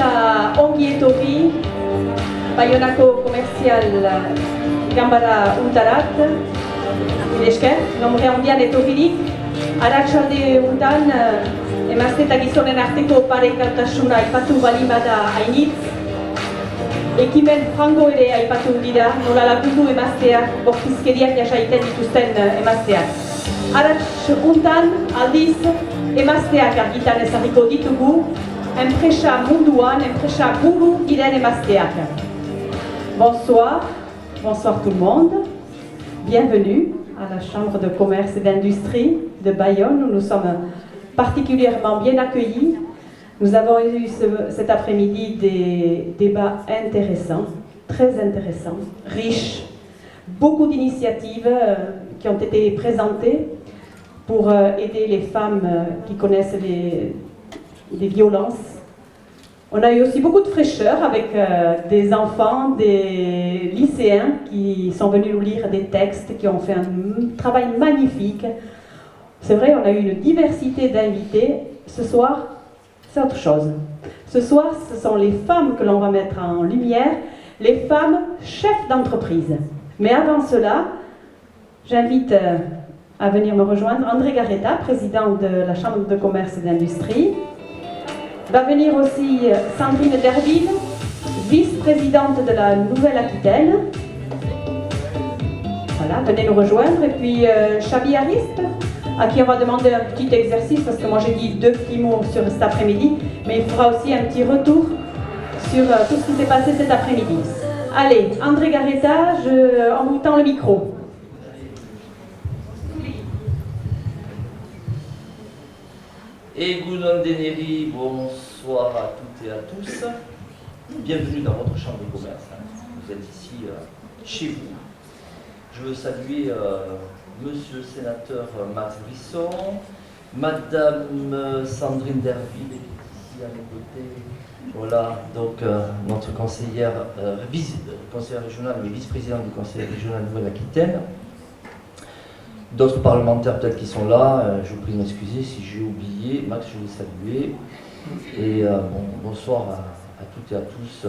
eta ongi etorri Baionako komerzial ganbara untarat. Esker, nombre handian etorririk. Arratsalde untan, emazte eta gizonen arteko parekaltasuna aipatu bali bada hainitz. Ekimen frango ere aipatu dira, nola lagundu emazteak, bortizkeriak jasaiten dituzten emazteak. Arrats untan, aldiz, emazteak argitan ezarriko ditugu, enpresa munduan, enpresa buru diren emazteak. Bonsoir, bonsoir tout le monde. Bienvenue à la Chambre de commerce et d'industrie de Bayonne, où nous sommes particulièrement bien accueillis. Nous avons eu cet après-midi des débats intéressants, très intéressants, riches, beaucoup d'initiatives qui ont été présentées pour aider les femmes qui connaissent les violences. On a eu aussi beaucoup de fraîcheur avec des enfants, des lycéens qui sont venus nous lire des textes, qui ont fait un travail magnifique. C'est vrai, on a eu une diversité d'invités. Ce soir, c'est autre chose. Ce soir, ce sont les femmes que l'on va mettre en lumière, les femmes chefs d'entreprise. Mais avant cela, j'invite à venir me rejoindre André Garreta, président de la Chambre de commerce et d'industrie. Va venir aussi Sandrine Derville, vice-présidente de la Nouvelle-Aquitaine. Voilà, venez nous rejoindre. Et puis Chabi Ariste, à qui on va demander un petit exercice, parce que moi j'ai dit 2 petits mots sur cet après-midi, mais il fera aussi un petit retour sur tout ce qui s'est passé cet après-midi. Allez, André Garreta, on vous tend le micro. Et Gounon Deneri, bonsoir à toutes et à tous. Bienvenue dans votre chambre de commerce. Vous êtes ici chez vous. Je veux saluer Monsieur le sénateur Max Brisson, Madame Sandrine Derville, ici à mes côtés. Voilà, donc notre conseillère, conseillère régionale, mais vice-présidente du conseil régional de Nouvelle-Aquitaine. D'autres parlementaires peut-être qui sont là, je vous prie de m'excuser si j'ai oublié. Max, je vous saluer. Et bonsoir à toutes et à tous.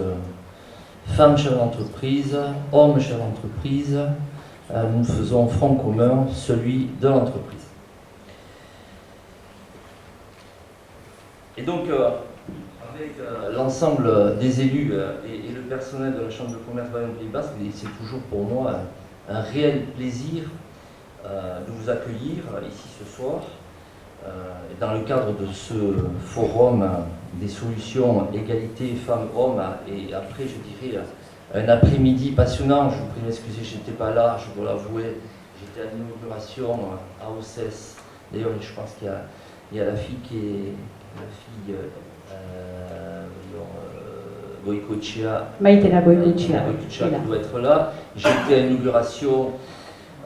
Femmes chefs d'entreprise, hommes chefs d'entreprise, nous faisons front commun, celui de l'entreprise. Et donc, avec l'ensemble des élus et le personnel de la Chambre de commerce Bayonne-Pays Basque, c'est toujours pour moi un réel plaisir de vous accueillir ici ce soir dans le cadre de ce forum des solutions égalité femmes-hommes et après je dirais un après-midi passionnant. Je vous prie de m'excuser, je n'étais pas là, je dois l'avouer, j'étais à l'inauguration à Ossès. D'ailleurs je pense qu'il y a la fille qui est la fille Goïcochea, Maïtena Goïcochea qui doit être là. J'étais à l'inauguration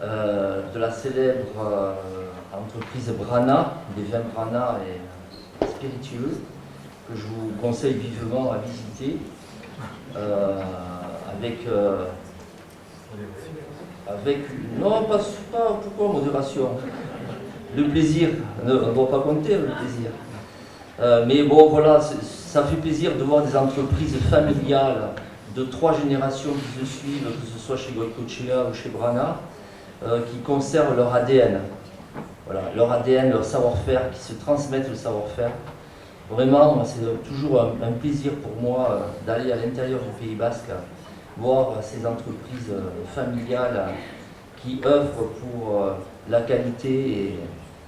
de la célèbre entreprise Brana, des vins Brana et spiritueux, que je vous conseille vivement à visiter, non, pas pourquoi modération, le plaisir, on ne doit pas compter le plaisir, mais bon voilà, ça fait plaisir de voir des entreprises familiales de 3 générations qui se suivent, que ce soit chez Goïcochea ou chez Brana, qui conservent leur ADN. Voilà, leur ADN, leur savoir-faire, qui se transmettent le savoir-faire. Vraiment, c'est toujours un plaisir pour moi d'aller à l'intérieur du Pays Basque, voir ces entreprises familiales qui œuvrent pour la qualité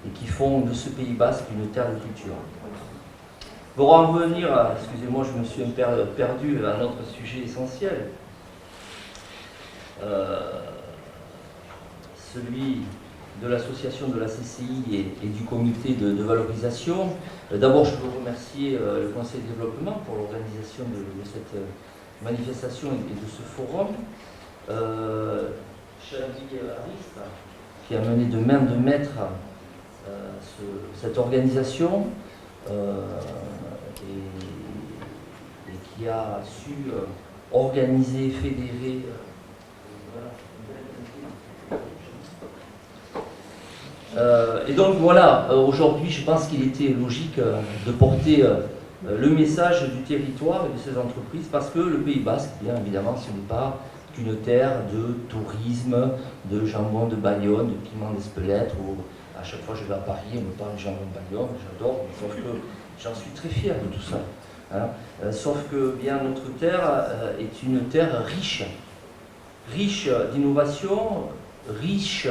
et qui font de ce Pays Basque une terre de culture. Pour en revenir, excusez-moi, je me suis perdu à notre sujet essentiel. Celui de l'association de la CCI et du comité de valorisation. D'abord, je veux remercier le Conseil de développement pour l'organisation de cette manifestation et de ce forum. Chabi Ariste, qui a mené de main de maître cette organisation et qui a su organiser, fédérer. Et donc voilà, aujourd'hui je pense qu'il était logique de porter le message du territoire et de ces entreprises, parce que le Pays Basque, bien évidemment, ce n'est pas qu'une terre de tourisme, de jambon de Bayonne, de piment d'Espelette, où à chaque fois que je vais à Paris, on me parle de jambon de Bayonne, j'adore, sauf que j'en suis très fier de tout ça. Hein. Sauf que bien notre terre est une terre riche, riche d'innovation, riche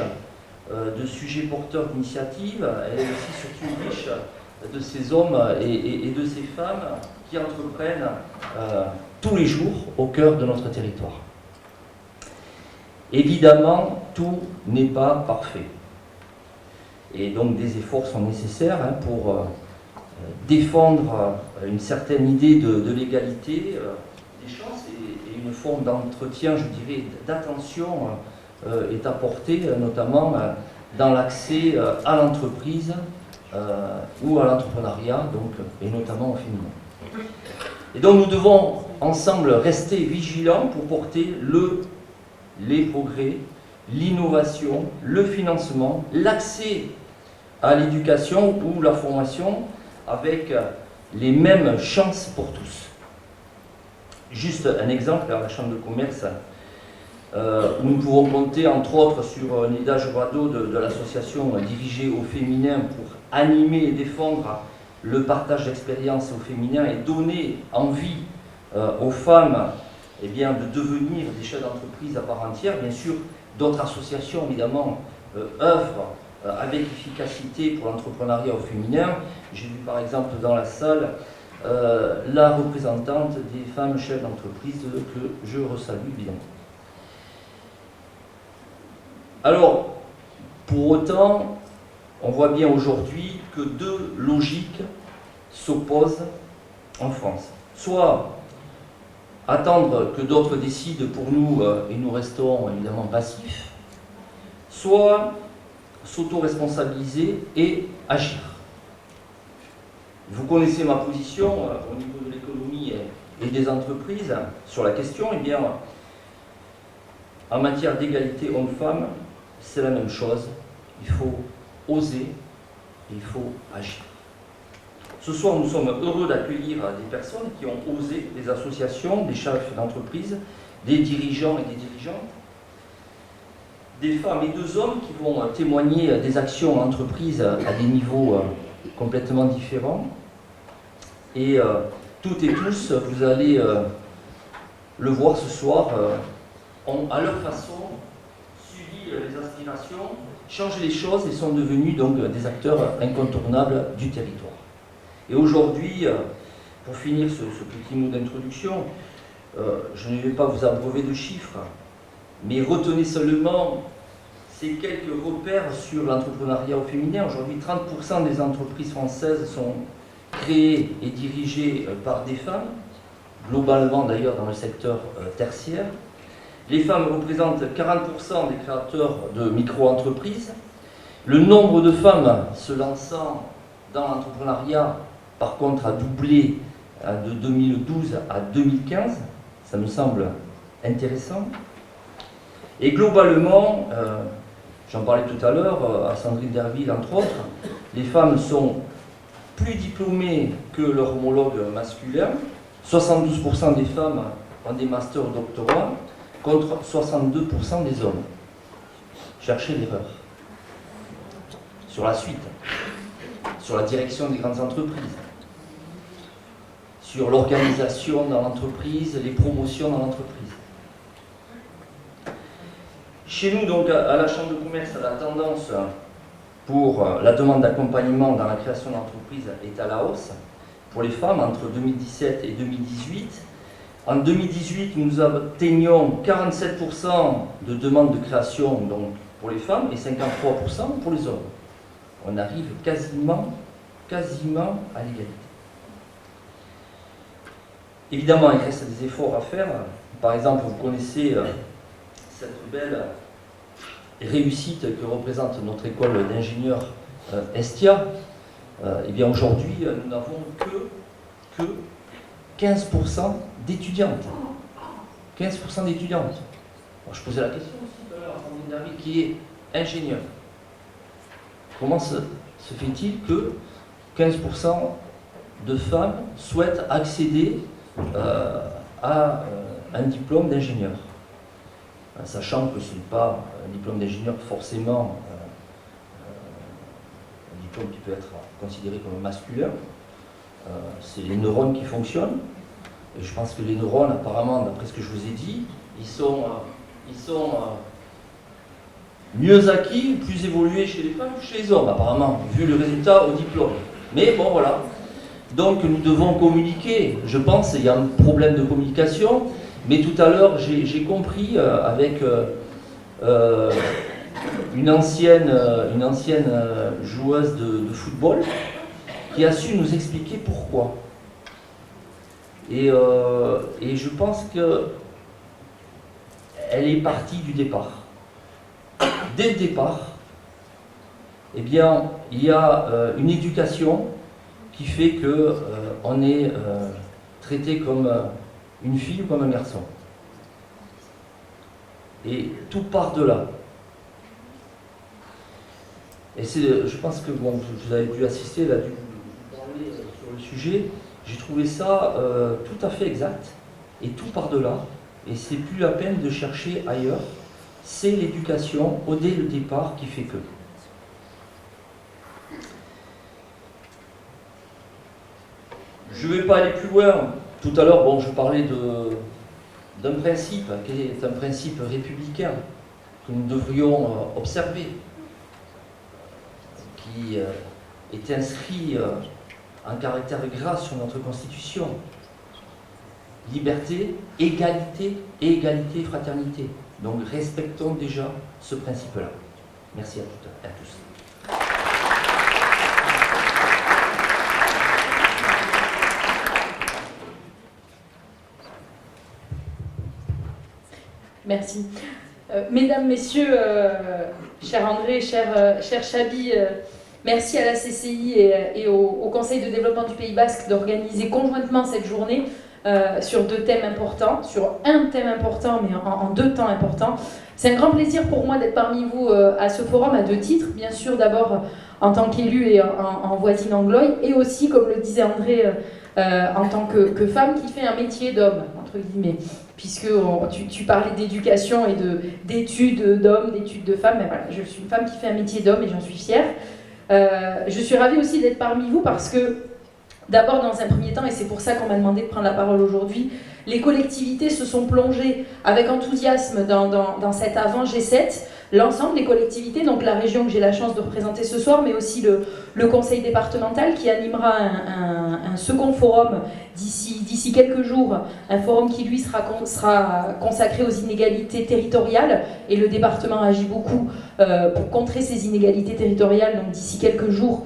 de sujets porteurs d'initiatives, elle est aussi surtout riche de ces hommes et de ces femmes qui entreprennent tous les jours au cœur de notre territoire. Évidemment, tout n'est pas parfait. Et donc des efforts sont nécessaires pour défendre une certaine idée de l'égalité des chances et une forme d'entretien, je dirais, d'attention est apportée, notamment dans l'accès à l'entreprise ou à l'entrepreneuriat, et notamment au féminin. Et donc nous devons ensemble rester vigilants pour porter les progrès, l'innovation, le financement, l'accès à l'éducation ou la formation avec les mêmes chances pour tous. Juste un exemple, à la Chambre de commerce, nous pouvons compter entre autres sur Nida Jurado de l'association dirigée au féminin pour animer et défendre le partage d'expériences au féminin et donner envie aux femmes de devenir des chefs d'entreprise à part entière. Bien sûr, d'autres associations évidemment œuvrent avec efficacité pour l'entrepreneuriat au féminin. J'ai vu par exemple dans la salle la représentante des femmes chefs d'entreprise que je resalue évidemment. Alors, pour autant, on voit bien aujourd'hui que deux logiques s'opposent en France. Soit attendre que d'autres décident pour nous et nous restons évidemment passifs, soit s'auto-responsabiliser et agir. Vous connaissez ma position au niveau de l'économie et des entreprises sur la question. Eh bien, en matière d'égalité homme-femme, c'est la même chose. Il faut oser et il faut agir. Ce soir, nous sommes heureux d'accueillir des personnes qui ont osé, des associations, des chefs d'entreprise, des dirigeants et des dirigeantes, des femmes et des hommes qui vont témoigner des actions entreprises à des niveaux complètement différents. Et toutes et tous, vous allez le voir ce soir, ont à leur façon suivi les aspirations, changé les choses et sont devenus donc des acteurs incontournables du territoire. Et aujourd'hui, pour finir ce petit mot d'introduction, je ne vais pas vous abreuver de chiffres, mais retenez seulement ces quelques repères sur l'entrepreneuriat au féminin. Aujourd'hui, 30% des entreprises françaises sont créées et dirigées par des femmes, globalement d'ailleurs dans le secteur tertiaire. Les femmes représentent 40% des créateurs de micro-entreprises. Le nombre de femmes se lançant dans l'entrepreneuriat, par contre, a doublé de 2012 à 2015. Ça me semble intéressant. Et globalement, j'en parlais tout à l'heure, à Sandrine Derville entre autres, les femmes sont plus diplômées que leurs homologues masculins. 72% des femmes ont des masters ou doctorats, contre 62% des hommes. Cherchez l'erreur. Sur la suite, sur la direction des grandes entreprises, sur l'organisation dans l'entreprise, les promotions dans l'entreprise. Chez nous, donc, à la Chambre de commerce, la tendance pour la demande d'accompagnement dans la création d'entreprises est à la hausse. Pour les femmes, entre 2017 et 2018, en 2018, nous atteignions 47% de demandes de création donc, pour les femmes et 53% pour les hommes. On arrive quasiment à l'égalité. Évidemment, il reste des efforts à faire. Par exemple, vous connaissez cette belle réussite que représente notre école d'ingénieurs Estia. Eh bien aujourd'hui, nous n'avons que 15% d'étudiantes. 15% d'étudiantes. Alors, je posais la question aussi tout à l'heure à Sandrine Derville, qui est ingénieur. Comment se fait-il que 15% de femmes souhaitent accéder à un diplôme d'ingénieur. Sachant que ce n'est pas un diplôme d'ingénieur forcément un diplôme qui peut être considéré comme masculin. C'est les neurones qui fonctionnent. Et je pense que les neurones, apparemment, d'après ce que je vous ai dit, ils sont mieux acquis, plus évolués chez les femmes que chez les hommes, apparemment, vu le résultat au diplôme. Mais bon, voilà. Donc nous devons communiquer. Je pense qu'il y a un problème de communication. Mais tout à l'heure, j'ai compris avec une ancienne joueuse de football qui a su nous expliquer pourquoi. Et je pense qu'elle est partie du départ. Dès le départ, eh bien, il y a une éducation qui fait qu'on est traité comme une fille ou comme un garçon. Et tout part de là. Et je pense que bon, vous avez dû assister, là, dû parler sur le sujet. J'ai trouvé ça tout à fait exact. Et tout part de là. Et c'est plus la peine de chercher ailleurs. C'est l'éducation, dès le départ, qui fait que. Je ne vais pas aller plus loin. Tout à l'heure, bon, je parlais d'un principe, qui est un principe républicain, que nous devrions observer, qui est inscrit en caractère gras sur notre Constitution. Liberté, égalité, et égalité, fraternité. Donc respectons déjà ce principe-là. Merci à toutes et à tous. Merci. Mesdames, Messieurs, cher André, cher Chabi, merci à la CCI et au Conseil de développement du Pays Basque d'organiser conjointement cette journée sur deux thèmes importants, sur un thème important, mais en deux temps importants. C'est un grand plaisir pour moi d'être parmi vous à ce forum à deux titres. Bien sûr, d'abord en tant qu'élue et en voisine Anglois, et aussi, comme le disait André, en tant que femme qui fait un métier d'homme, entre guillemets. Puisque tu parlais d'éducation et d'études d'hommes, d'études de femmes, mais voilà, je suis une femme qui fait un métier d'homme et j'en suis fière. Je suis ravie aussi d'être parmi vous parce que, d'abord dans un premier temps, et c'est pour ça qu'on m'a demandé de prendre la parole aujourd'hui, les collectivités se sont plongées avec enthousiasme dans cet avant G7, l'ensemble des collectivités, donc la région que j'ai la chance de représenter ce soir, mais aussi le conseil départemental qui animera un second forum d'ici quelques jours, un forum qui lui sera consacré aux inégalités territoriales, et le département agit beaucoup pour contrer ces inégalités territoriales, donc d'ici quelques jours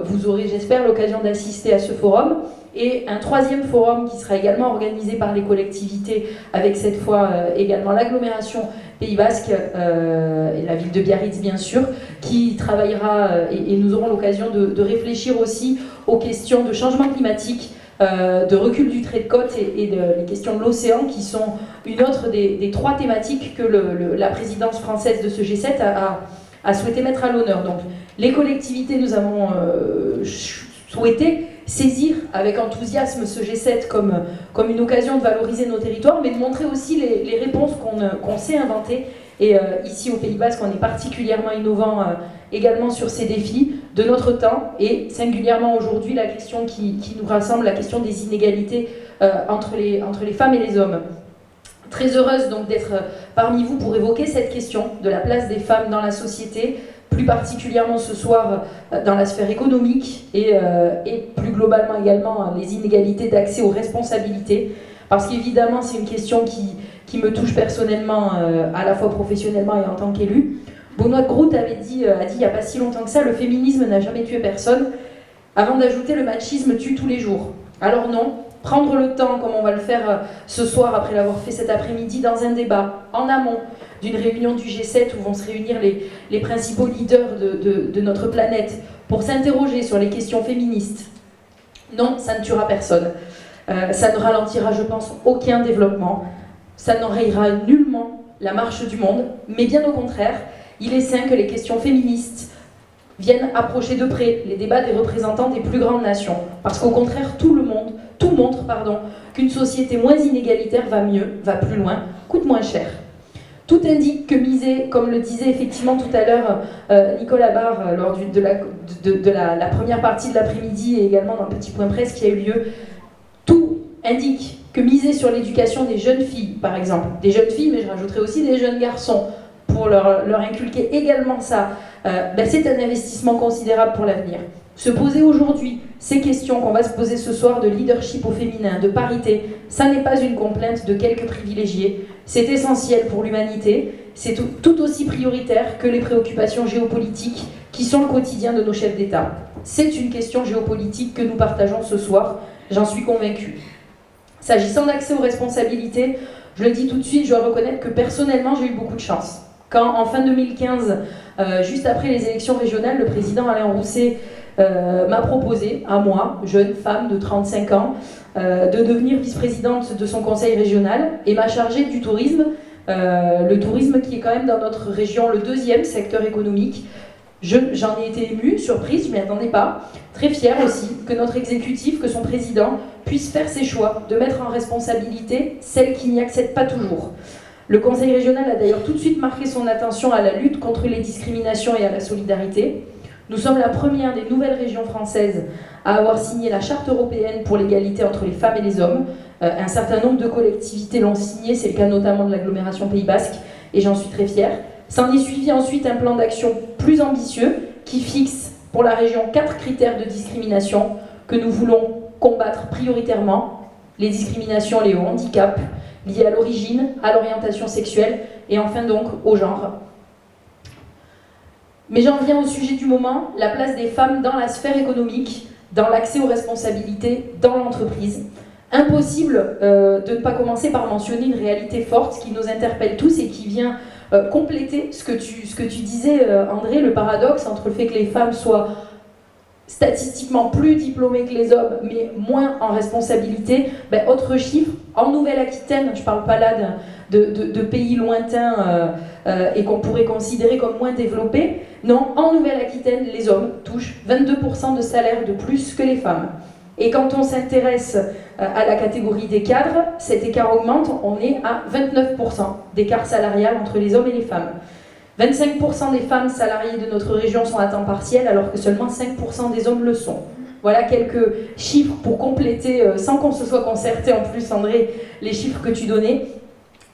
vous aurez, j'espère, l'occasion d'assister à ce forum. Et un troisième forum qui sera également organisé par les collectivités, avec cette fois également l'agglomération Pays Basque et la ville de Biarritz bien sûr, qui travaillera et nous aurons l'occasion de réfléchir aussi aux questions de changement climatique, de recul du trait de côte et les questions de l'océan, qui sont une autre des trois thématiques que la présidence française de ce G7 a souhaité mettre à l'honneur. Donc les collectivités, nous avons souhaité saisir avec enthousiasme ce G7 comme une occasion de valoriser nos territoires, mais de montrer aussi les réponses qu'on sait inventer. Et ici au Pays Basque, on est particulièrement innovant également sur ces défis de notre temps, et singulièrement aujourd'hui la question qui nous rassemble, la question des inégalités entre les femmes et les hommes. Très heureuse donc d'être parmi vous pour évoquer cette question de la place des femmes dans la société, plus particulièrement ce soir dans la sphère économique et plus globalement également les inégalités d'accès aux responsabilités, parce qu'évidemment c'est une question qui me touche personnellement à la fois professionnellement et en tant qu'élue. Benoît de Groot a dit il n'y a pas si longtemps que ça, le féminisme n'a jamais tué personne, avant d'ajouter le machisme tue tous les jours. Alors non, prendre le temps, comme on va le faire ce soir après l'avoir fait cet après-midi, dans un débat en amont d'une réunion du G7 où vont se réunir les principaux leaders de notre planète pour s'interroger sur les questions féministes. Non, ça ne tuera personne. Ça ne ralentira, je pense, aucun développement. Ça n'enrayera nullement la marche du monde, mais bien au contraire, il est sain que les questions féministes viennent approcher de près les débats des représentants des plus grandes nations. Parce qu'au contraire, tout montre qu'une société moins inégalitaire va mieux, va plus loin, coûte moins cher. Tout indique que miser, comme le disait effectivement tout à l'heure Nicolas Barre lors de la première partie de l'après-midi et également dans le petit point presse qui a eu lieu, tout indique que miser sur l'éducation des jeunes filles, par exemple, des jeunes filles, mais je rajouterai aussi des jeunes garçons, pour leur inculquer également ça, c'est un investissement considérable pour l'avenir. Se poser aujourd'hui ces questions qu'on va se poser ce soir de leadership au féminin, de parité, ça n'est pas une complainte de quelques privilégiés, c'est essentiel pour l'humanité, c'est tout aussi prioritaire que les préoccupations géopolitiques qui sont le quotidien de nos chefs d'État. C'est une question géopolitique que nous partageons ce soir, j'en suis convaincue. S'agissant d'accès aux responsabilités, je le dis tout de suite, je dois reconnaître que personnellement j'ai eu beaucoup de chance. Quand en fin 2015, juste après les élections régionales, le président Alain Rousset m'a proposé, à moi, jeune femme de 35 ans, de devenir vice-présidente de son conseil régional et m'a chargée du tourisme, le tourisme qui est quand même dans notre région le deuxième secteur économique. J'en ai été émue, surprise, je ne m'y attendais pas, très fière aussi que notre exécutif, que son président puisse faire ses choix, de mettre en responsabilité celles qui n'y accèdent pas toujours. Le conseil régional a d'ailleurs tout de suite marqué son attention à la lutte contre les discriminations et à la solidarité. Nous sommes la première des nouvelles régions françaises à avoir signé la Charte européenne pour l'égalité entre les femmes et les hommes. Un certain nombre de collectivités l'ont signée, c'est le cas notamment de l'agglomération Pays Basque, et j'en suis très fière. S'en est suivi ensuite un plan d'action plus ambitieux qui fixe pour la région 4 critères de discrimination que nous voulons combattre prioritairement. Les discriminations liées au handicap, liées à l'origine, à l'orientation sexuelle et enfin donc au genre. Mais j'en viens au sujet du moment, la place des femmes dans la sphère économique, dans l'accès aux responsabilités, dans l'entreprise. Impossible de ne pas commencer par mentionner une réalité forte qui nous interpelle tous et qui vient compléter ce que tu disais, André, le paradoxe entre le fait que les femmes soient statistiquement plus diplômées que les hommes, mais moins en responsabilité. Autre chiffre, en Nouvelle-Aquitaine, je ne parle pas là de pays lointains et qu'on pourrait considérer comme moins développés, non, en Nouvelle-Aquitaine, les hommes touchent 22% de salaire de plus que les femmes. Et quand on s'intéresse à la catégorie des cadres, cet écart augmente, on est à 29% d'écart salarial entre les hommes et les femmes. 25% des femmes salariées de notre région sont à temps partiel, alors que seulement 5% des hommes le sont. Voilà quelques chiffres pour compléter, sans qu'on se soit concerté en plus, André, les chiffres que tu donnais.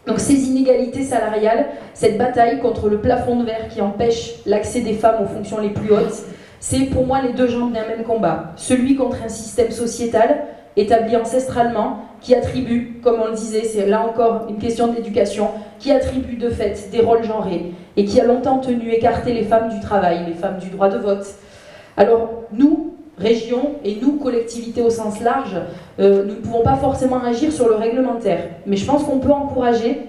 Donc ces inégalités salariales, cette bataille contre le plafond de verre qui empêche l'accès des femmes aux fonctions les plus hautes, c'est pour moi les deux jambes d'un même combat. Celui contre un système sociétal établi ancestralement, qui attribue, comme on le disait, c'est là encore une question d'éducation, qui attribue de fait des rôles genrés et qui a longtemps tenu écarter les femmes du travail, les femmes du droit de vote. Alors nous, régions et nous, collectivités au sens large, nous ne pouvons pas forcément agir sur le réglementaire, mais je pense qu'on peut encourager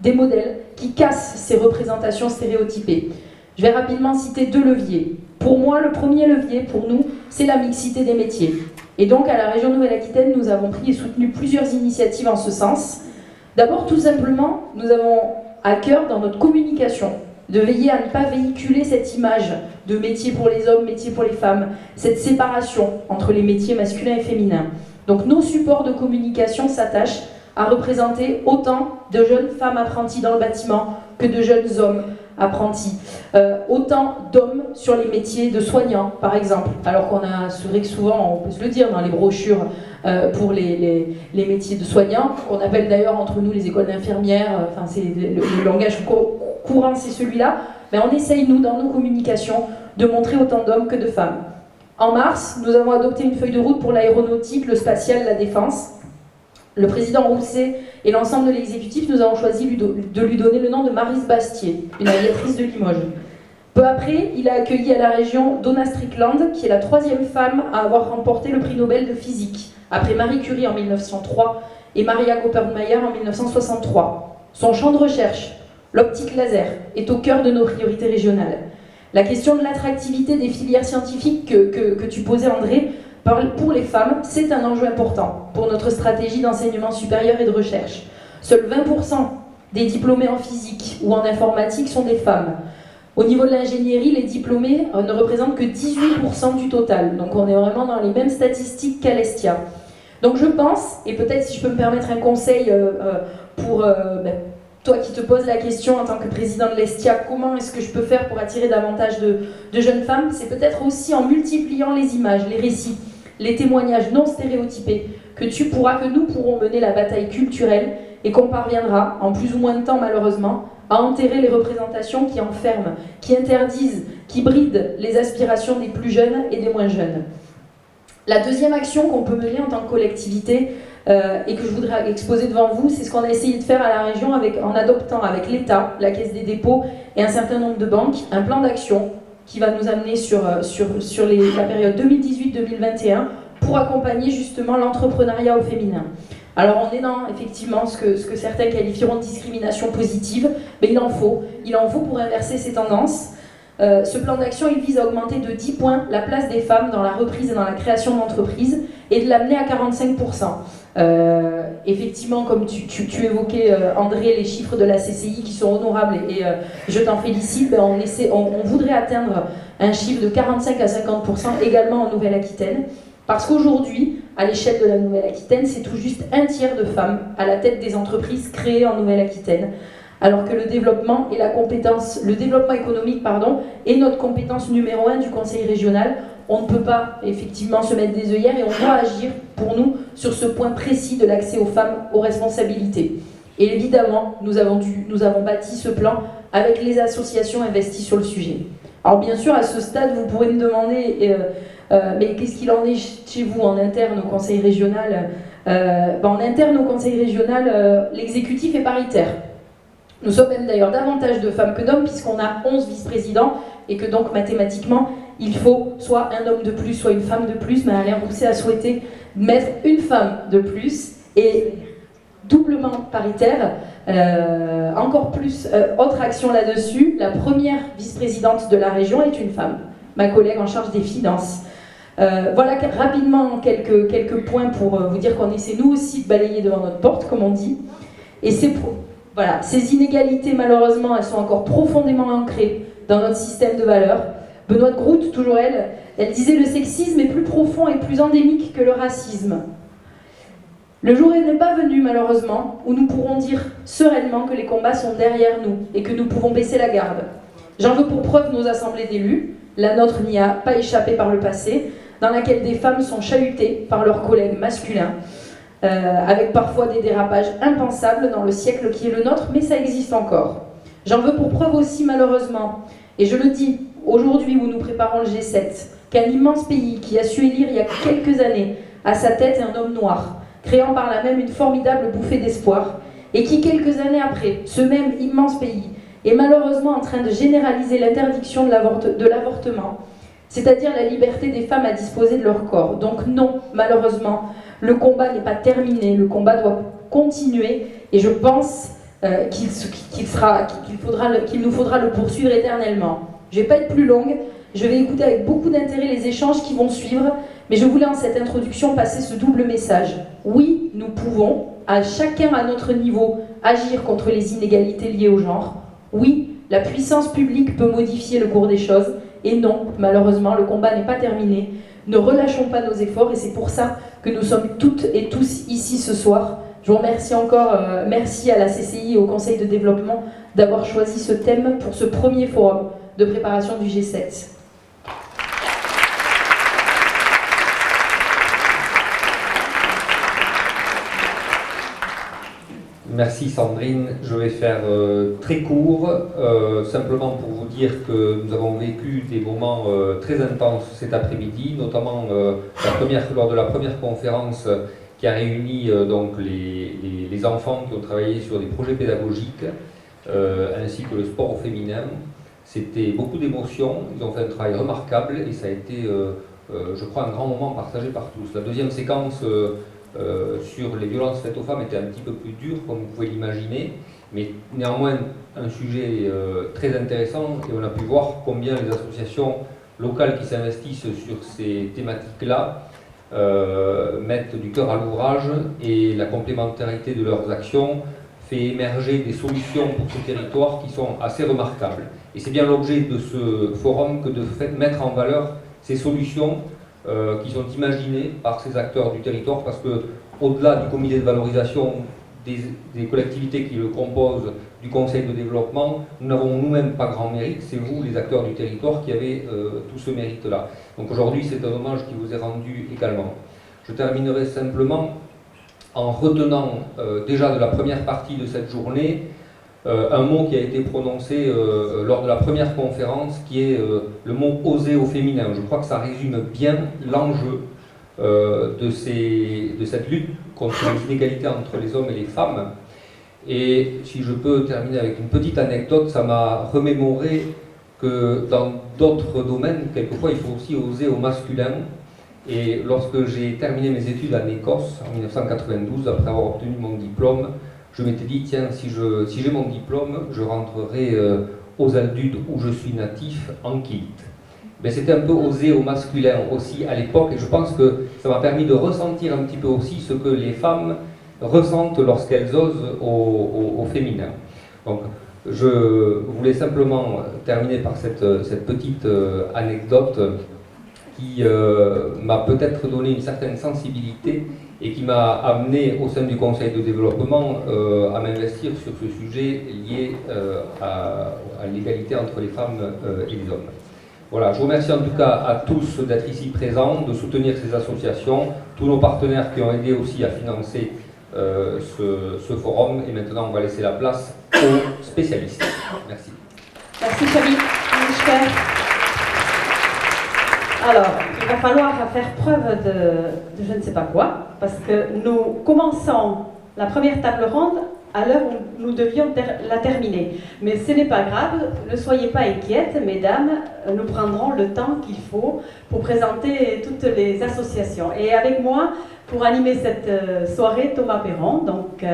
des modèles qui cassent ces représentations stéréotypées. Je vais rapidement citer 2 leviers. Pour moi, le premier levier, pour nous, c'est la mixité des métiers. Et donc, à la région Nouvelle-Aquitaine, nous avons pris et soutenu plusieurs initiatives en ce sens. D'abord, tout simplement, nous avons à cœur, dans notre communication, de veiller à ne pas véhiculer cette image de métier pour les hommes, métier pour les femmes, cette séparation entre les métiers masculins et féminins. Donc, nos supports de communication s'attachent à représenter autant de jeunes femmes apprenties dans le bâtiment que de jeunes hommes apprentis. Autant d'hommes sur les métiers de soignants, par exemple, alors qu'on a, c'est vrai que souvent, on peut se le dire dans les brochures pour les métiers de soignants, qu'on appelle d'ailleurs entre nous les écoles d'infirmières, enfin c'est le langage courant, c'est celui-là, mais on essaye, nous, dans nos communications, de montrer autant d'hommes que de femmes. En mars, nous avons adopté une feuille de route pour l'aéronautique, le spatial, la défense. Le président Rousset et l'ensemble de l'exécutif, nous avons choisi de lui donner le nom de Maryse Bastier, une aviatrice de Limoges. Peu après, il a accueilli à la région Donna Strickland, qui est la 3e femme à avoir remporté le prix Nobel de physique, après Marie Curie en 1903 et Maria Koppermeier en 1963. Son champ de recherche, l'optique laser, est au cœur de nos priorités régionales. La question de l'attractivité des filières scientifiques que tu posais, André, pour les femmes, c'est un enjeu important pour notre stratégie d'enseignement supérieur et de recherche. Seuls 20% des diplômés en physique ou en informatique sont des femmes. Au niveau de l'ingénierie, les diplômés ne représentent que 18% du total. Donc on est vraiment dans les mêmes statistiques qu'à l'Estia. Donc je pense, et peut-être si je peux me permettre un conseil pour toi qui te poses la question en tant que président de l'Estia, comment est-ce que je peux faire pour attirer davantage de jeunes femmes? C'est peut-être aussi en multipliant les images, les récits, les témoignages non stéréotypés, que nous pourrons mener la bataille culturelle et qu'on parviendra, en plus ou moins de temps malheureusement, à enterrer les représentations qui enferment, qui interdisent, qui brident les aspirations des plus jeunes et des moins jeunes. La deuxième action qu'on peut mener en tant que collectivité et que je voudrais exposer devant vous, c'est ce qu'on a essayé de faire à la région en adoptant avec l'État, la Caisse des dépôts et un certain nombre de banques, un plan d'action qui va nous amener sur la période 2018-2021 pour accompagner justement l'entrepreneuriat au féminin. Alors on est dans effectivement ce que certains qualifieront de discrimination positive, mais il en faut pour inverser ces tendances. Ce plan d'action, il vise à augmenter de 10 points la place des femmes dans la reprise et dans la création d'entreprises et de l'amener à 45%. Effectivement, comme tu évoquais, André, les chiffres de la CCI qui sont honorables et je t'en félicite, on voudrait atteindre un chiffre de 45 à 50% également en Nouvelle-Aquitaine. Parce qu'aujourd'hui, à l'échelle de la Nouvelle-Aquitaine, c'est tout juste un tiers de femmes à la tête des entreprises créées en Nouvelle-Aquitaine. Alors que le développement économique est notre compétence numéro 1 du Conseil régional. On ne peut pas effectivement se mettre des œillères et on doit agir pour nous sur ce point précis de l'accès aux femmes aux responsabilités. Et évidemment, nous avons bâti ce plan avec les associations investies sur le sujet. Alors bien sûr, à ce stade, vous pourrez me demander mais qu'est-ce qu'il en est chez vous en interne au Conseil régional? En interne au Conseil régional, l'exécutif est paritaire. Nous sommes même d'ailleurs davantage de femmes que d'hommes puisqu'on a 11 vice-présidents et que donc mathématiquement, il faut soit un homme de plus, soit une femme de plus, mais Alain Rousset a souhaité mettre une femme de plus et doublement paritaire. Encore plus, autre action là-dessus, la première vice-présidente de la région est une femme, ma collègue en charge des finances. Voilà rapidement quelques points pour vous dire qu'on essaie nous aussi de balayer devant notre porte, comme on dit. Et ces inégalités, malheureusement, elles sont encore profondément ancrées dans notre système de valeurs. Benoît de Groot, toujours elle disait « Le sexisme est plus profond et plus endémique que le racisme ». Le jour n'est pas venu, malheureusement, où nous pourrons dire sereinement que les combats sont derrière nous et que nous pouvons baisser la garde. J'en veux pour preuve nos assemblées d'élus, la nôtre n'y a pas échappé par le passé, dans laquelle des femmes sont chahutées par leurs collègues masculins, avec parfois des dérapages impensables dans le siècle qui est le nôtre, mais ça existe encore. J'en veux pour preuve aussi, malheureusement, et je le dis aujourd'hui où nous préparons le G7, qu'un immense pays qui a su élire il y a quelques années à sa tête un homme noir, créant par là même une formidable bouffée d'espoir, et qui, quelques années après, ce même immense pays, est malheureusement en train de généraliser l'interdiction de l'avortement, c'est-à-dire la liberté des femmes à disposer de leur corps. Donc non, malheureusement, le combat n'est pas terminé, le combat doit continuer, et je pense qu'il nous faudra le poursuivre éternellement. Je ne vais pas être plus longue, je vais écouter avec beaucoup d'intérêt les échanges qui vont suivre, mais je voulais en cette introduction passer ce double message. Oui, nous pouvons, à chacun à notre niveau, agir contre les inégalités liées au genre. Oui, la puissance publique peut modifier le cours des choses, et non, malheureusement, le combat n'est pas terminé. Ne relâchons pas nos efforts, et c'est pour ça que nous sommes toutes et tous ici ce soir. Je vous remercie encore, merci à la CCI et au Conseil de développement d'avoir choisi ce thème pour ce premier forum de préparation du G7. Merci Sandrine, je vais faire très court, simplement pour vous dire que nous avons vécu des moments très intenses cet après-midi, notamment lors de la première conférence qui a réuni donc les enfants qui ont travaillé sur des projets pédagogiques, ainsi que le sport au féminin. C'était beaucoup d'émotions, ils ont fait un travail remarquable et ça a été, je crois, un grand moment partagé par tous. La deuxième séquence sur les violences faites aux femmes était un petit peu plus dure, comme vous pouvez l'imaginer, mais néanmoins un sujet très intéressant et on a pu voir combien les associations locales qui s'investissent sur ces thématiques-là mettent du cœur à l'ouvrage et la complémentarité de leurs actions fait émerger des solutions pour ce territoire qui sont assez remarquables. Et c'est bien l'objet de ce forum que de mettre en valeur ces solutions qui sont imaginées par ces acteurs du territoire, parce que au-delà du comité de valorisation des collectivités qui le composent, du conseil de développement, nous n'avons nous-mêmes pas grand mérite, c'est vous, les acteurs du territoire, qui avez tout ce mérite-là. Donc aujourd'hui, c'est un hommage qui vous est rendu également. Je terminerai simplement en retenant déjà de la première partie de cette journée un mot qui a été prononcé lors de la première conférence, qui est le mot « oser au féminin ». Je crois que ça résume bien l'enjeu de cette lutte contre les inégalités entre les hommes et les femmes. Et si je peux terminer avec une petite anecdote, ça m'a remémoré que dans d'autres domaines, quelquefois, il faut aussi oser au masculin. Et lorsque j'ai terminé mes études en Écosse, en 1992, après avoir obtenu mon diplôme, je m'étais dit, tiens, si j'ai mon diplôme, je rentrerai aux Aldudes où je suis natif en kilt. Mais c'était un peu osé au masculin aussi à l'époque, et je pense que ça m'a permis de ressentir un petit peu aussi ce que les femmes ressentent lorsqu'elles osent au féminin. Donc, je voulais simplement terminer par cette petite anecdote qui m'a peut-être donné une certaine sensibilité et qui m'a amené au sein du Conseil de développement à m'investir sur ce sujet lié à l'égalité entre les femmes et les hommes. Voilà, je vous remercie en tout cas à tous d'être ici présents, de soutenir ces associations, tous nos partenaires qui ont aidé aussi à financer ce forum, et maintenant on va laisser la place aux spécialistes. Merci. Merci Chabi. Alors, il va falloir faire preuve de je ne sais pas quoi, parce que nous commençons la première table ronde à l'heure où nous devions la terminer. Mais ce n'est pas grave, ne soyez pas inquiètes, mesdames, nous prendrons le temps qu'il faut pour présenter toutes les associations. Et avec moi, pour animer cette soirée, Thomas Perron, donc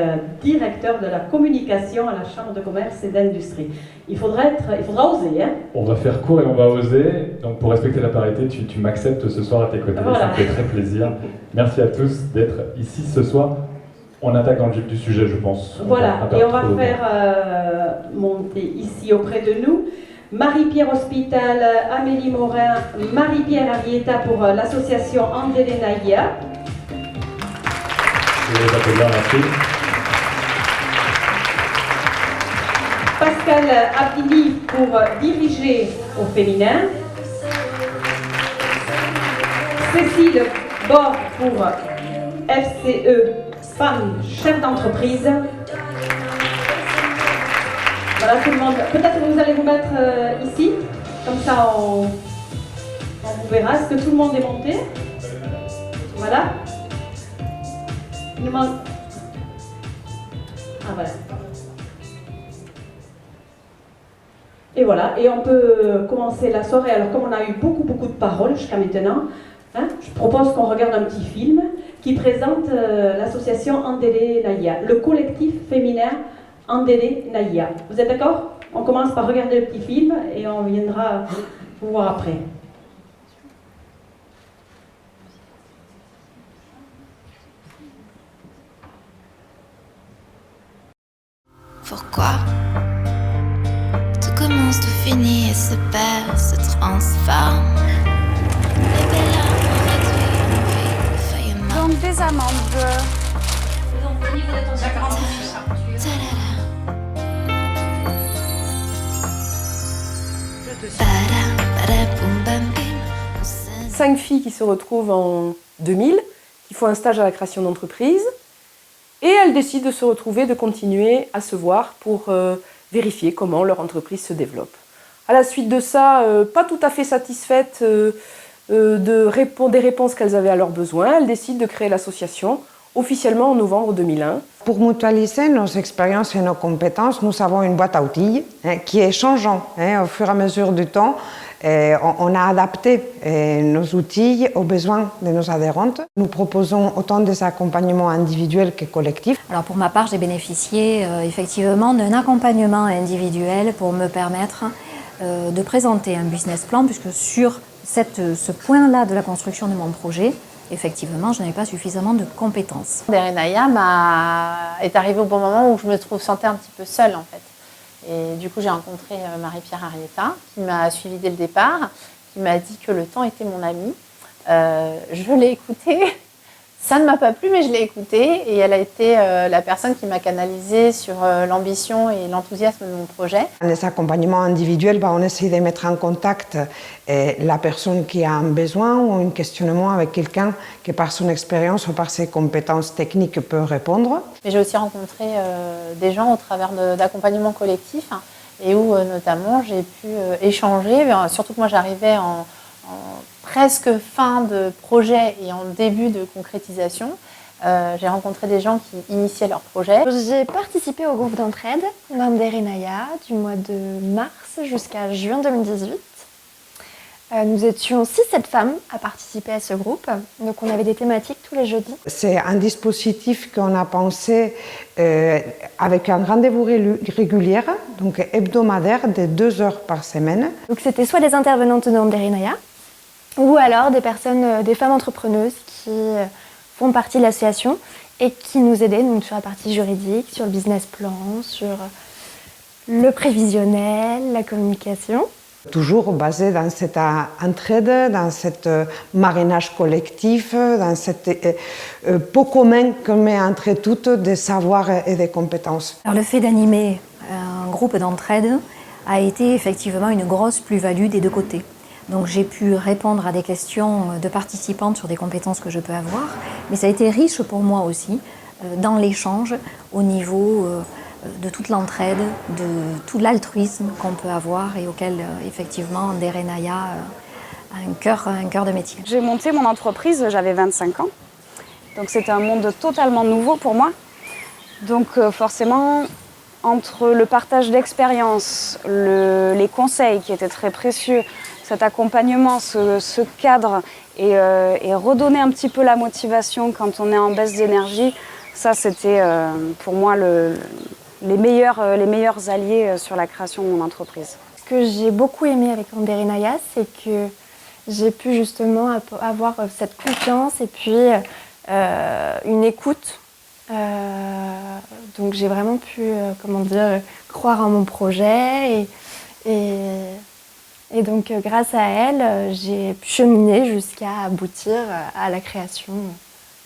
directeur de la communication à la Chambre de commerce et d'industrie. Il faudra oser. Hein. On va faire court et on va oser. Donc pour respecter la parité, tu m'acceptes ce soir à tes côtés. Voilà. Ça me fait très plaisir. Merci à tous d'être ici ce soir. On attaque dans le vif du sujet, je pense. Voilà, et on va faire monter ici auprès de nous Marie-Pierre Hospital, Amélie Morin, Marie-Pierre Arrieta pour l'association Andele Naïa. Je les appelle là, merci. Pascal Abdili pour diriger au féminin. Cécile Bord pour FCE, femme chef d'entreprise. Voilà tout le monde. Peut-être que vous allez vous mettre ici, comme ça on vous verra. Est-ce que tout le monde est monté? Voilà. Il nous manque. Ah voilà. Et voilà, et on peut commencer la soirée. Alors comme on a eu beaucoup de paroles jusqu'à maintenant, hein, je propose qu'on regarde un petit film qui présente l'association Andele Naïa, le collectif féminin Andele Naïa. Vous êtes d'accord? On commence par regarder le petit film et on viendra vous voir après. Pourquoi tout commence, tout finit et se perd, se transforme. Les belles larmes réduisent en vie, feuillement. Donc des amandes. Bada, bada, 5 filles qui se retrouvent en 2000, qui font un stage à la création d'entreprise, et elles décident de se retrouver, de continuer à se voir pour vérifier comment leur entreprise se développe. À la suite de ça, pas tout à fait satisfaites des réponses qu'elles avaient à leurs besoins, elles décident de créer l'association officiellement en novembre 2001. Pour mutualiser nos expériences et nos compétences, nous avons une boîte à outils qui est changeante au fur et à mesure du temps. On a adapté nos outils aux besoins de nos adhérentes. Nous proposons autant des accompagnements individuels que collectifs. Alors pour ma part, j'ai bénéficié effectivement d'un accompagnement individuel pour me permettre de présenter un business plan, puisque sur ce point-là de la construction de mon projet, effectivement, je n'avais pas suffisamment de compétences. Derenaya est arrivée au bon moment où je me sentais un petit peu seule en fait. Et du coup, j'ai rencontré Marie-Pierre Arietta, qui m'a suivie dès le départ, qui m'a dit que le temps était mon ami. Je l'ai écoutée. Ça ne m'a pas plu, mais je l'ai écoutée et elle a été la personne qui m'a canalisée sur l'ambition et l'enthousiasme de mon projet. Les accompagnements individuels, on essaie de mettre en contact la personne qui a un besoin ou un questionnement avec quelqu'un qui, par son expérience ou par ses compétences techniques, peut répondre. Mais j'ai aussi rencontré des gens au travers d'accompagnements collectifs et où notamment j'ai pu échanger, surtout que moi j'arrivais en presque fin de projet et en début de concrétisation. J'ai rencontré des gens qui initiaient leur projet. J'ai participé au groupe d'entraide d'Inderenaya du mois de mars jusqu'à juin 2018. Nous étions 6-7 femmes à participer à ce groupe, donc on avait des thématiques tous les jeudis. C'est un dispositif qu'on a pensé avec un rendez-vous régulier, donc hebdomadaire, de 2 heures par semaine. Donc c'était soit des intervenantes d'Inderenaya, ou alors des personnes, des femmes entrepreneuses qui font partie de l'association et qui nous aidaient donc, sur la partie juridique, sur le business plan, sur le prévisionnel, la communication. Toujours basé dans cette entraide, dans ce marinage collectif, dans cet pot commun qu'on met entre toutes des savoirs et des compétences. Alors, le fait d'animer un groupe d'entraide a été effectivement une grosse plus-value des deux côtés. Donc j'ai pu répondre à des questions de participantes sur des compétences que je peux avoir, mais ça a été riche pour moi aussi dans l'échange au niveau de toute l'entraide, de tout l'altruisme qu'on peut avoir et auquel effectivement Derenaya a un cœur de métier. J'ai monté mon entreprise, j'avais 25 ans, donc c'était un monde totalement nouveau pour moi. Donc forcément, entre le partage d'expériences, les conseils qui étaient très précieux, cet accompagnement, ce cadre et redonner un petit peu la motivation quand on est en baisse d'énergie, ça c'était pour moi les meilleurs alliés sur la création de mon entreprise. Ce que j'ai beaucoup aimé avec Derenaya, c'est que j'ai pu justement avoir cette confiance et puis une écoute. Donc j'ai vraiment pu croire en mon projet et donc grâce à elle, j'ai pu cheminer jusqu'à aboutir à la création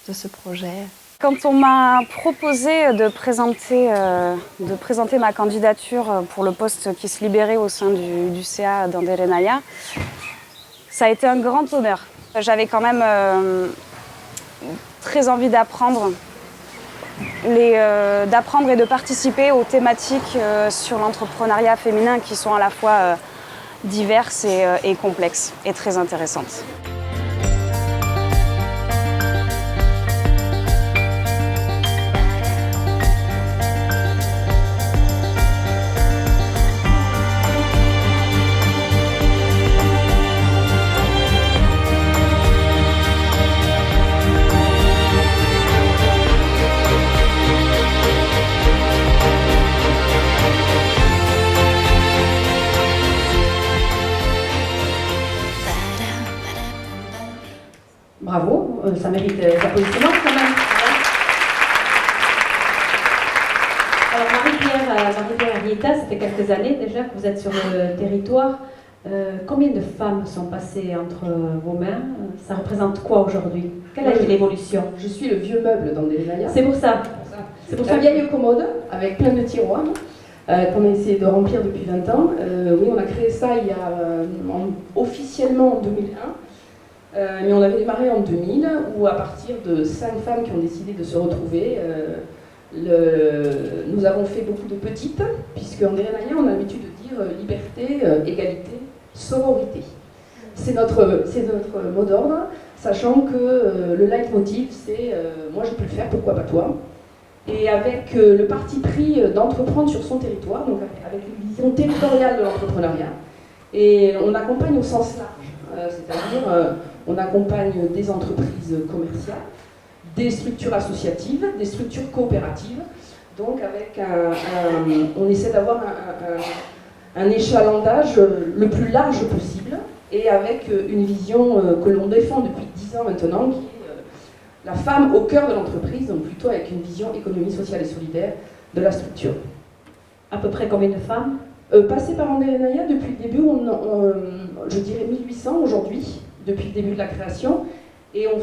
de ce projet. Quand on m'a proposé de présenter ma candidature pour le poste qui se libérait au sein du CA d'Inderenaya, ça a été un grand honneur. J'avais quand même très envie d'apprendre et de participer aux thématiques sur l'entrepreneuriat féminin qui sont à la fois diverses et complexes et très intéressantes. Bravo, ça mérite des applaudissements quand même. Alors Marie-Pierre Arietta, ça fait quelques années déjà que vous êtes sur le territoire. Combien de femmes sont passées entre vos mains? Ça représente quoi aujourd'hui? Quelle a été l'évolution? Je suis le vieux meuble d'Inderenaya. C'est pour ça. C'est pour ça. La vieille commode avec plein de tiroirs qu'on a essayé de remplir depuis 20 ans. Oui, on a créé ça officiellement en 2001. Mais on avait démarré en 2000, où à partir de 5 femmes qui ont décidé de se retrouver, nous avons fait beaucoup de petites, puisque en Derenaya, on a l'habitude de dire liberté, égalité, sororité. C'est notre mot d'ordre, sachant que le leitmotiv, c'est moi je peux le faire, pourquoi pas toi? Et avec le parti pris d'entreprendre sur son territoire, donc avec une vision territoriale de l'entrepreneuriat, et on accompagne au sens large, c'est-à-dire on accompagne des entreprises commerciales, des structures associatives, des structures coopératives. Donc on essaie d'avoir un échalandage le plus large possible et avec une vision que l'on défend depuis 10 ans maintenant, qui est la femme au cœur de l'entreprise, donc plutôt avec une vision économie sociale et solidaire de la structure. À peu près combien de femmes Passé par André Naya, depuis le début, je dirais 1800 aujourd'hui, depuis le début de la création. Et on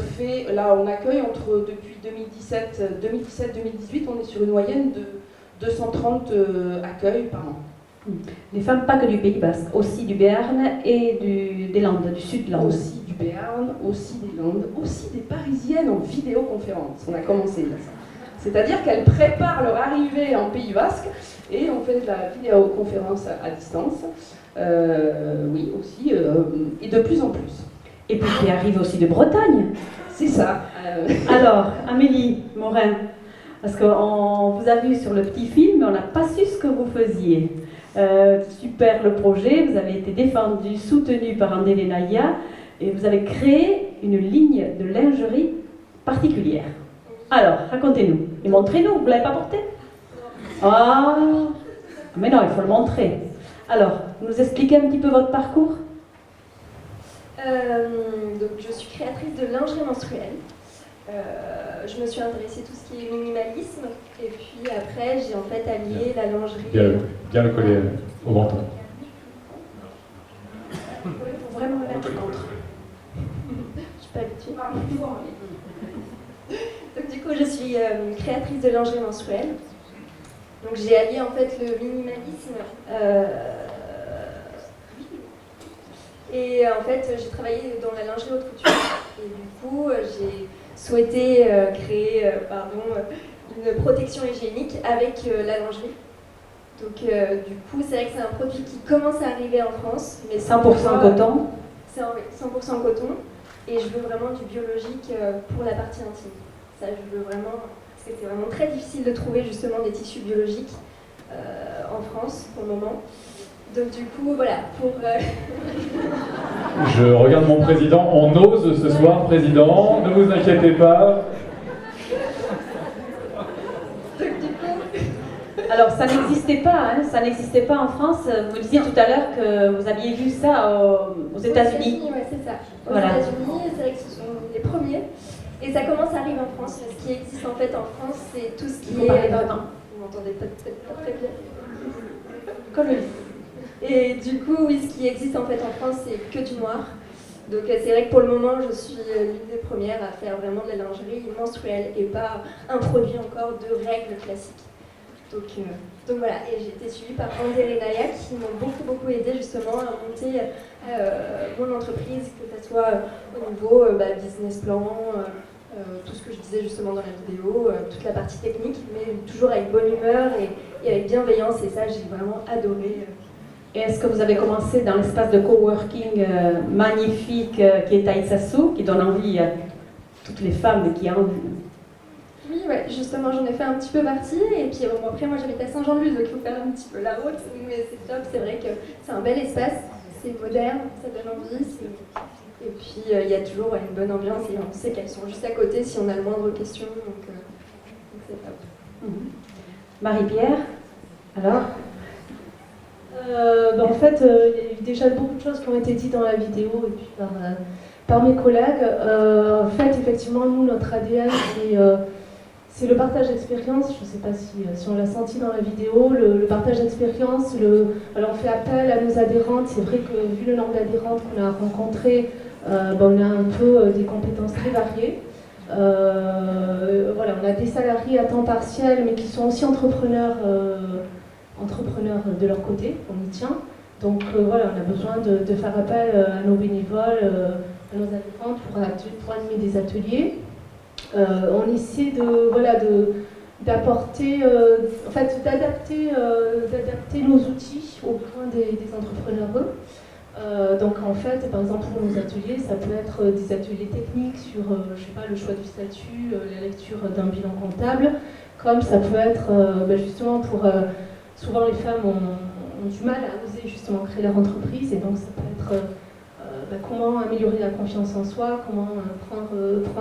accueille depuis 2017-2018, on est sur une moyenne de 230 accueils par an. Les femmes, pas que du Pays Basque, aussi du Béarn et des Landes, du sud de Landes. Aussi du Béarn, aussi des Landes, aussi des Parisiennes en vidéoconférence. On a commencé là, ça. C'est-à-dire qu'elles préparent leur arrivée en Pays Basque et on fait de la vidéoconférence à distance. Oui, aussi, et de plus en plus. Et puis qui arrive aussi de Bretagne. C'est ça. Alors, Amélie Morin, parce qu'on vous a vu sur le petit film, mais on n'a pas su ce que vous faisiez. Super le projet, vous avez été défendu, soutenu par André Naya, et vous avez créé une ligne de lingerie particulière. Alors, racontez-nous, et montrez-nous, vous ne l'avez pas porté? Ah, mais non, il faut le montrer. Alors, vous nous expliquez un petit peu votre parcours? Donc, je suis créatrice de lingerie menstruelle. Je me suis intéressée à tout ce qui est minimalisme et puis après j'ai en fait allié la lingerie. Bien le coller au menton. Il faut vraiment le mettre contre. Je suis pas habituée. Donc du coup je suis créatrice de lingerie menstruelle. Donc j'ai allié en fait le minimalisme et en fait j'ai travaillé dans la lingerie haute couture et du coup j'ai souhaité créer une protection hygiénique avec la lingerie. Donc du coup, c'est vrai que c'est un produit qui commence à arriver en France. Mais 100% coton. C'est 100% coton. Et je veux vraiment du biologique pour la partie intime. Ça, je veux vraiment... C'était vraiment très difficile de trouver justement des tissus biologiques en France pour le moment. Donc du coup, voilà, pour... Je regarde mon président, on ose ce soir, président, ne vous inquiétez pas. Donc du coup... Alors ça n'existait pas, hein, ça n'existait pas en France. Vous disiez tout à l'heure que vous aviez vu ça aux États-Unis. Oui, c'est ça. Aux Voilà. États-Unis, c'est vrai que ce sont les premiers. Et ça commence à arriver en France. Ce qui existe en fait en France, c'est tout ce qui est... Vous m'entendez peut-être pas très bien. Comme le livre. Et du coup, oui, ce qui existe en fait en France, c'est que du noir. Donc c'est vrai que pour le moment, je suis l'une des premières à faire vraiment de la lingerie menstruelle et pas un produit encore de règles classiques. Donc voilà, et j'ai été suivie par André Naya qui m'ont beaucoup aidé justement à monter mon entreprise, que ce soit au niveau business plan, tout ce que je disais justement dans la vidéo, toute la partie technique, mais toujours avec bonne humeur et avec bienveillance, et ça j'ai vraiment adoré. Et est-ce que vous avez commencé dans l'espace de coworking magnifique qui est Taïsassou, qui donne envie à toutes les femmes qui ont envie? Oui, ouais, justement, j'en ai fait un petit peu partie. Et puis après, moi j'habite à Saint-Jean-de-Luz, donc il faut faire un petit peu la route. Mais c'est top, c'est vrai que c'est un bel espace, c'est moderne, ça donne envie. Et puis il y a toujours une bonne ambiance et on sait qu'elles sont juste à côté si on a le moindre question. Donc c'est top. Marie-Pierre, alors en fait, il y a eu déjà beaucoup de choses qui ont été dites dans la vidéo et puis par mes collègues. En fait, effectivement, nous, notre ADN, c'est le partage d'expérience. Je ne sais pas si on l'a senti dans la vidéo, le partage d'expérience. On fait appel à nos adhérentes. C'est vrai que vu le nombre d'adhérentes qu'on a rencontrées, on a un peu des compétences très variées. On a des salariés à temps partiel, mais qui sont aussi entrepreneurs de leur côté, on y tient. Donc on a besoin de faire appel à nos bénévoles, à nos adhérentes pour animer des ateliers. On essaie d'adapter nos outils aux besoins des entrepreneurs. Donc en fait, par exemple pour nos ateliers, ça peut être des ateliers techniques sur le choix du statut, la lecture d'un bilan comptable, comme ça peut être justement pour... souvent les femmes ont du mal à oser justement créer leur entreprise, et donc ça peut être comment améliorer la confiance en soi, comment prendre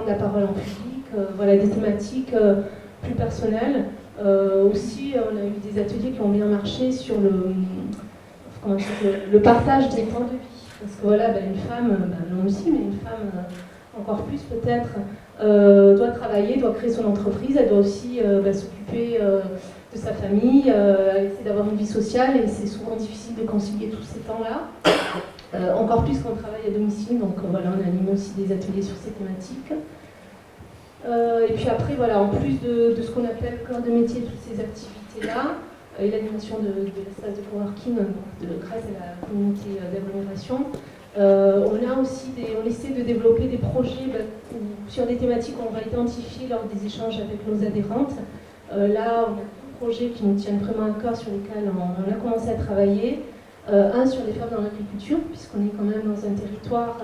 la parole en public, des thématiques plus personnelles. Aussi, on a eu des ateliers qui ont bien marché sur le partage des points de vie. Parce que une femme, l'homme aussi, mais une femme encore plus peut-être, doit travailler, doit créer son entreprise, elle doit aussi s'occuper de sa famille, elle essaie d'avoir une vie sociale et c'est souvent difficile de concilier tous ces temps-là. Encore plus quand on travaille à domicile, donc voilà, on anime aussi des ateliers sur ces thématiques. Et puis après, voilà, en plus de ce qu'on appelle cœur de métier, toutes ces activités-là, et l'animation de l'espace de coworking, grâce à la communauté d'agglomération, on essaie de développer des projets sur des thématiques qu'on va identifier lors des échanges avec nos adhérentes. Là, on a des projets qui nous tiennent vraiment à cœur, sur lesquels on a commencé à travailler. Un sur les femmes dans l'agriculture, puisqu'on est quand même dans un territoire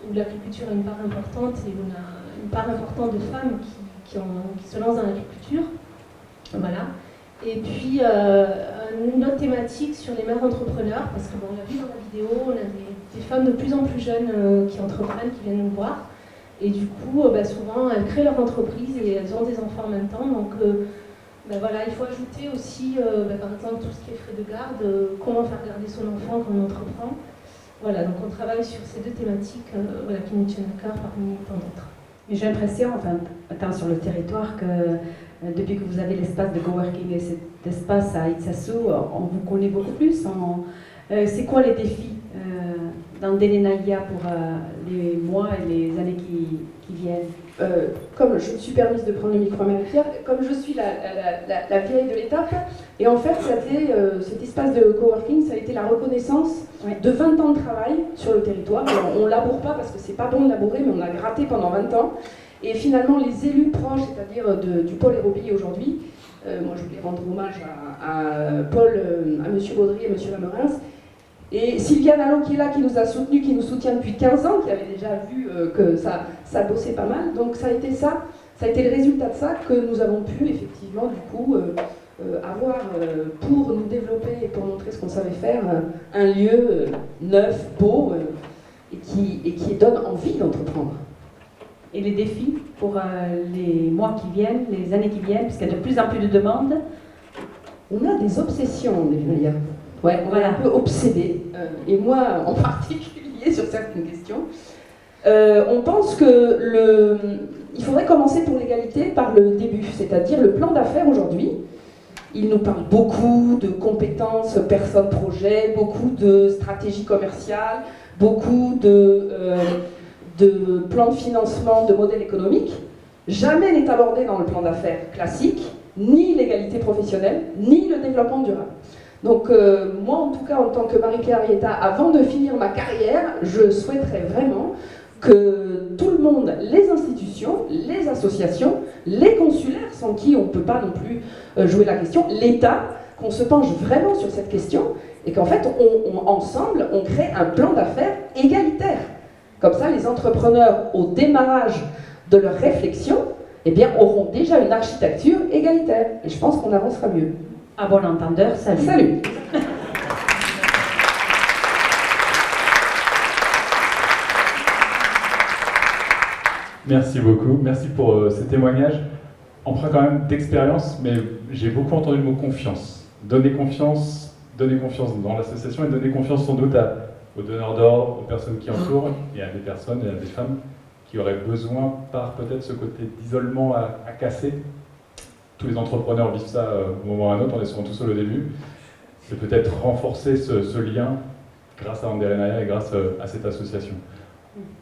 où l'agriculture a une part importante et où on a une part importante de femmes qui se lancent dans l'agriculture. Voilà. Et puis une autre thématique sur les mères entrepreneurs, parce qu'on l'a vu dans la vidéo, on a des femmes de plus en plus jeunes qui entreprennent, qui viennent nous voir. Et du coup, souvent, elles créent leur entreprise et elles ont des enfants en même temps. Donc voilà, il faut ajouter aussi, par exemple, tout ce qui est frais de garde, comment faire garder son enfant quand on entreprend. Voilà, donc on travaille sur ces deux thématiques qui nous tiennent à cœur parmi tant d'autres. J'ai l'impression, étant sur le territoire, que depuis que vous avez l'espace de coworking et cet espace à Itsasu, on vous connaît beaucoup plus. C'est quoi les défis dans Delenaya pour les mois et les années qui viennent? Comme je me suis permise de prendre le micro à Marie-Pierre, comme je suis la vieille de l'étape, et en fait cet espace de coworking, ça a été la reconnaissance de 20 ans de travail sur le territoire. Alors, on ne laboure pas parce que c'est pas bon de labourer, mais on a gratté pendant 20 ans. Et finalement, les élus proches, c'est-à-dire du pôle Aérobilier aujourd'hui, moi je voulais rendre hommage à Paul, à M. Baudry et M. Lamerins, et Sylviane Allo qui est là, qui nous a soutenus, qui nous soutient depuis 15 ans, qui avait déjà vu que ça bossait pas mal. Donc ça a été le résultat de ça que nous avons pu effectivement du coup avoir pour nous développer et pour montrer ce qu'on savait faire, un lieu neuf, beau et qui donne envie d'entreprendre. Et les défis pour les mois qui viennent, les années qui viennent, puisqu'il y a de plus en plus de demandes? On a des obsessions, Delenaya. Ouais, on est un peu obsédés, et moi en particulier sur certaines questions. On pense il faudrait commencer pour l'égalité par le début, c'est-à-dire le plan d'affaires aujourd'hui. Il nous parle beaucoup de compétences personnes-projets, beaucoup de stratégie commerciale, beaucoup de plans de financement, de modèles économiques. Jamais n'est abordé dans le plan d'affaires classique, ni l'égalité professionnelle, ni le développement durable. Donc moi en tout cas en tant que Marie-Pierre Arrieta, avant de finir ma carrière, je souhaiterais vraiment que tout le monde, les institutions, les associations, les consulaires sans qui on ne peut pas non plus jouer la question, l'État, qu'on se penche vraiment sur cette question et qu'en fait ensemble on crée un plan d'affaires égalitaire. Comme ça les entrepreneurs au démarrage de leur réflexion auront déjà une architecture égalitaire et je pense qu'on avancera mieux. À bon entendeur, salut. Salut. Merci beaucoup, merci pour ces témoignages. Emprunt quand même d'expérience, mais j'ai beaucoup entendu le mot confiance. Donner confiance dans l'association et donner confiance sans doute aux donneurs d'ordre, aux personnes qui entourent et à des personnes et à des femmes qui auraient besoin par peut-être ce côté d'isolement à casser. Tous les entrepreneurs vivent ça au moment ou à un autre, on est souvent tout seul au début. C'est peut-être renforcer ce lien grâce à Anderenaya et grâce à cette association.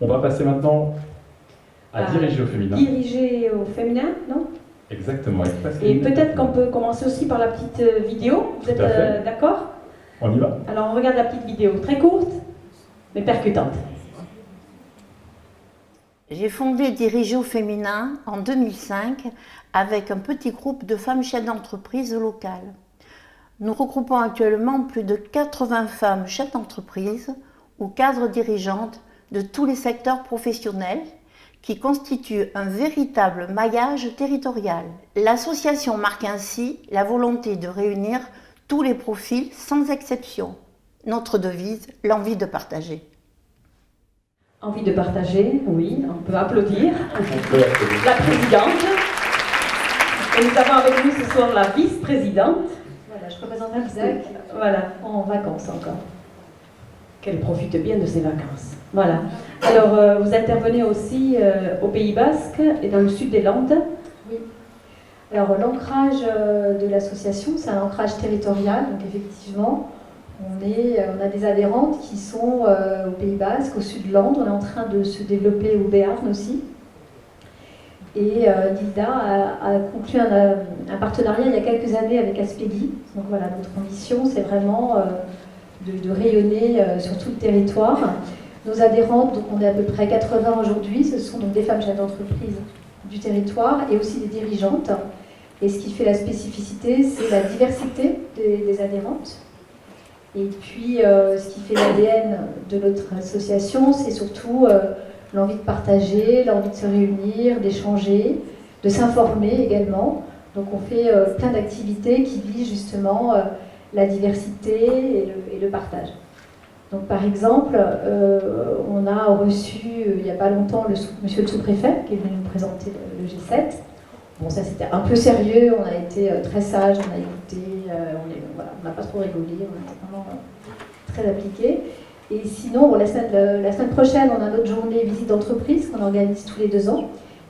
On va passer maintenant à diriger au féminin. Diriger au féminin, non? Exactement. Et peut-être qu'on peut commencer aussi par la petite vidéo. Vous êtes d'accord? On y va. Alors on regarde la petite vidéo, très courte, mais percutante. J'ai fondé Diriger au féminin en 2005 avec un petit groupe de femmes chefs d'entreprise locales. Nous regroupons actuellement plus de 80 femmes chefs d'entreprise ou cadres dirigeantes de tous les secteurs professionnels qui constituent un véritable maillage territorial. L'association marque ainsi la volonté de réunir tous les profils sans exception. Notre devise, l'envie de partager. Envie de partager, oui, on peut applaudir. La présidente. Et nous avons avec nous ce soir la vice-présidente. Voilà, je représente Isaac. Voilà, en vacances encore. qu'elle profite bien de ses vacances. Voilà. Alors, vous intervenez aussi au Pays Basque et dans le sud des Landes. Oui. Alors, l'ancrage de l'association, c'est un ancrage territorial. Donc, effectivement, on a des adhérentes qui sont au Pays Basque, au sud de Landes. On est en train de se développer au Béarn aussi. Et Nilda a conclu un partenariat il y a quelques années avec Aspegui. Donc voilà, notre ambition, c'est vraiment de rayonner sur tout le territoire. Nos adhérentes, donc on est à peu près 80 aujourd'hui, ce sont donc des femmes chefs d'entreprise du territoire et aussi des dirigeantes. Et ce qui fait la spécificité, c'est la diversité des adhérentes. Et puis, ce qui fait l'ADN de notre association, c'est surtout l'envie de partager, l'envie de se réunir, d'échanger, de s'informer également. Donc on fait plein d'activités qui visent justement la diversité et le partage. Donc par exemple, on a reçu il n'y a pas longtemps monsieur le sous-préfet qui est venu nous présenter le G7. Bon, ça c'était un peu sérieux, on a été très sage, on a écouté, on n'a pas trop rigolé, on a été vraiment très appliqués. Et sinon, la semaine prochaine, on a notre journée visite d'entreprise qu'on organise tous les 2 ans.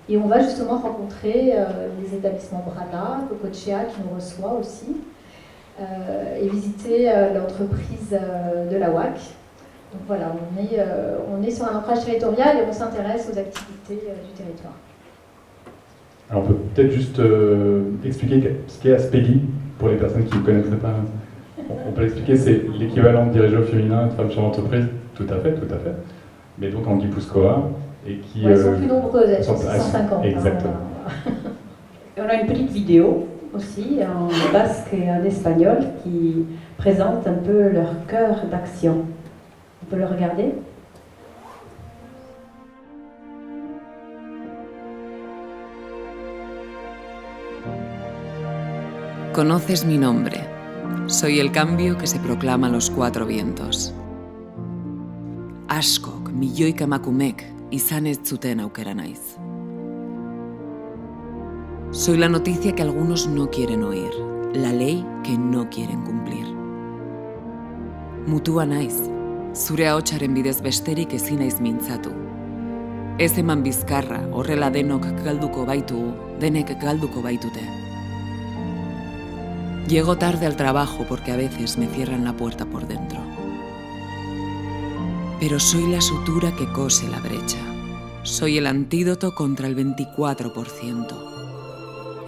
Et on va justement rencontrer les établissements Brana, Cocochea qui nous reçoit aussi, et visiter l'entreprise de la WAC. Donc voilà, on est sur un ancrage territorial et on s'intéresse aux activités du territoire. Alors on peut peut-être juste expliquer ce qu'est Aspegui pour les personnes qui ne connaîtraient pas. On peut l'expliquer, c'est l'équivalent de dirigeant féminin de femme chef d'entreprise, tout à fait, mais donc en Guipuscoa, et qui... Elles sont plus nombreuses, elles sont 650. Exactement. Et on a une petite vidéo aussi, en basque et en espagnol, qui présente un peu leur cœur d'action. On peut le regarder ? Conoces mi nombre. Soy el cambio que se proclama a los 4 vientos. Askok, milioika emakumek, izan ez zuten aukera naiz. Soy la noticia que algunos no quieren oír, la ley que no quieren cumplir. Mutua naiz, zure ahotsaren bidez besterik ezin naiz mintzatu. Ez eman bizkarra, horrela denok galduko baitugu, denek galduko baitute. Llego tarde al trabajo porque a veces me cierran la puerta por dentro. Pero soy la sutura que cose la brecha. Soy el antídoto contra el 24%.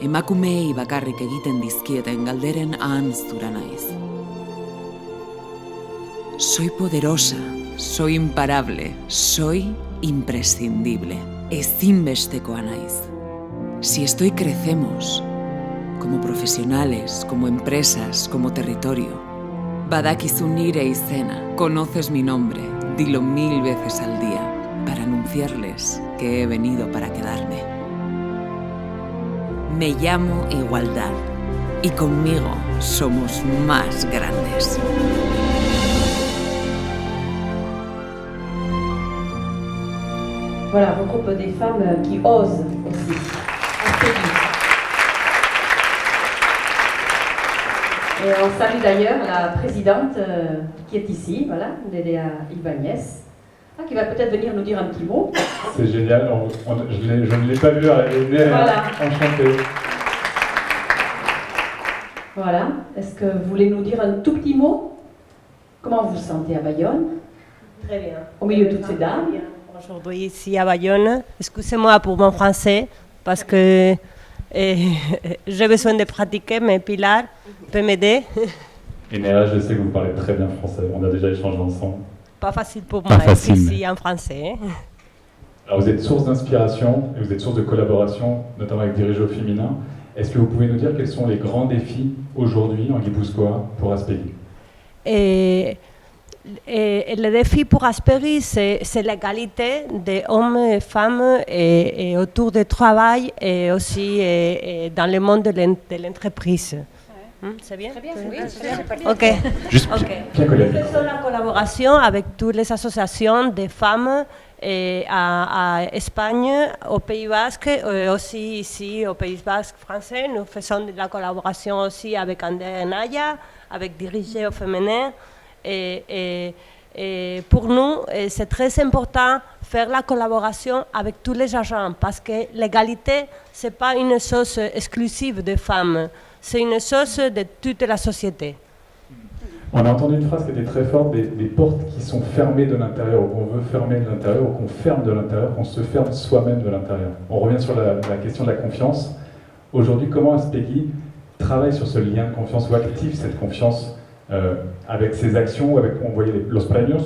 Emakumeei bakarrik egiten dizkieten galderen ahanztura naiz. Soy poderosa, soy imparable, soy imprescindible. Ezinbestekoa naiz. Si estoy, crecemos. Como profesionales, como empresas, como territorio. Badakizu nire izena, conoces mi nombre, dilo 1000 veces al día, para anunciarles que he venido para quedarme. Me llamo Igualdad, y conmigo somos más grandes. Voilà, regroupe des femmes qui osent aussi. Et on salue d'ailleurs la présidente qui est ici, voilà, Nerea Ibanez, qui va peut-être venir nous dire un petit mot. C'est génial, je ne l'ai pas vu arriver, voilà. Enchantée. Voilà, est-ce que vous voulez nous dire un tout petit mot? Comment vous vous sentez à Bayonne? Très bien. Au milieu de toutes ces dames. Aujourd'hui ici à Bayonne, excusez-moi pour mon français, parce que j'ai besoin de pratiquer, mais Pilar peut m'aider. Et Néa, je sais que vous parlez très bien français, on a déjà échangé ensemble. Pas facile pour moi ici en français. Alors vous êtes source d'inspiration et vous êtes source de collaboration, notamment avec Dirigeants féminins. Est-ce que vous pouvez nous dire quels sont les grands défis aujourd'hui en Guipuscoa pour Aspegui? Le défi pour Aspegui, c'est l'égalité des hommes et femmes et autour du travail et aussi dans le monde de l'entreprise. C'est bien? Très bien, c'est bien. Ok. Juste bien collé. Nous faisons la collaboration avec toutes les associations de femmes à Espagne, au Pays Basque, et aussi ici au Pays Basque français. Nous faisons de la collaboration aussi avec André Naya, avec Diriger au féminin. Et Et pour nous, c'est très important de faire la collaboration avec tous les agents parce que l'égalité, ce n'est pas une chose exclusive des femmes, c'est une chose de toute la société. On a entendu une phrase qui était très forte, des portes qui sont fermées de l'intérieur, ou qu'on veut fermer de l'intérieur, ou qu'on ferme de l'intérieur, qu'on se ferme soi-même de l'intérieur. On revient sur la question de la confiance. Aujourd'hui, comment Aspegui travaille sur ce lien de confiance ou active cette confiance avec ses actions, avec, on voyait Los Premios,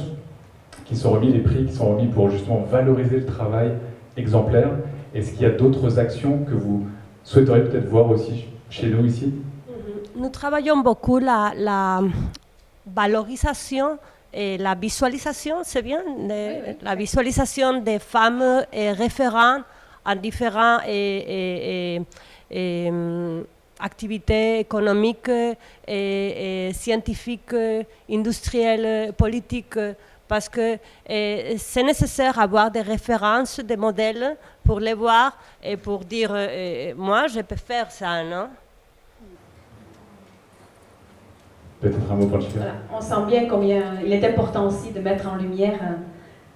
qui sont remis, les prix qui sont remis pour justement valoriser le travail exemplaire. Est-ce qu'il y a d'autres actions que vous souhaiteriez peut-être voir aussi chez nous ici? Nous travaillons beaucoup la valorisation et la visualisation, c'est bien, la visualisation des femmes référentes à différentes activités économiques, scientifiques, industrielles, politiques, parce que c'est nécessaire d'avoir des références, des modèles pour les voir et pour dire moi je peux faire ça, non? Peut-être un mot pour le Voilà. On sent bien combien il est important aussi de mettre en lumière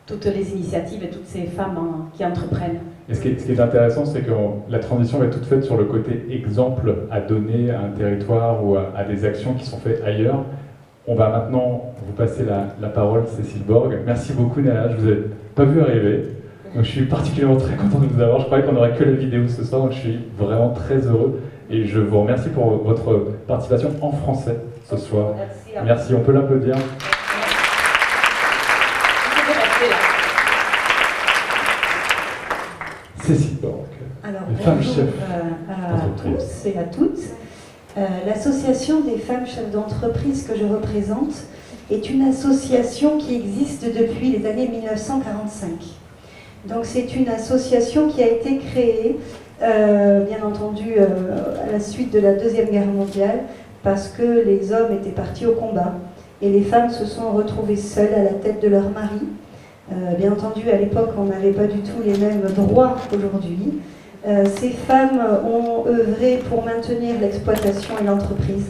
toutes les initiatives et toutes ces femmes qui entreprennent. Et ce qui est intéressant, c'est que la transition va être toute faite sur le côté exemple à donner à un territoire ou à des actions qui sont faites ailleurs. On va maintenant vous passer la parole, Cécile Borg. Merci beaucoup, Néa. Je ne vous ai pas vu arriver. Donc, je suis particulièrement très content de vous avoir. Je croyais qu'on n'aurait que la vidéo ce soir, donc je suis vraiment très heureux. Et je vous remercie pour votre participation en français ce soir. Merci, on peut l'applaudir. Cécile Borg, les femmes chefs à tous et à toutes. L'association des femmes chefs d'entreprise que je représente est une association qui existe depuis les années 1945. Donc c'est une association qui a été créée, bien entendu, à la suite de la Deuxième Guerre mondiale, parce que les hommes étaient partis au combat et les femmes se sont retrouvées seules à la tête de leur mari. Bien entendu, à l'époque, on n'avait pas du tout les mêmes droits qu'aujourd'hui. Ces femmes ont œuvré pour maintenir l'exploitation et l'entreprise,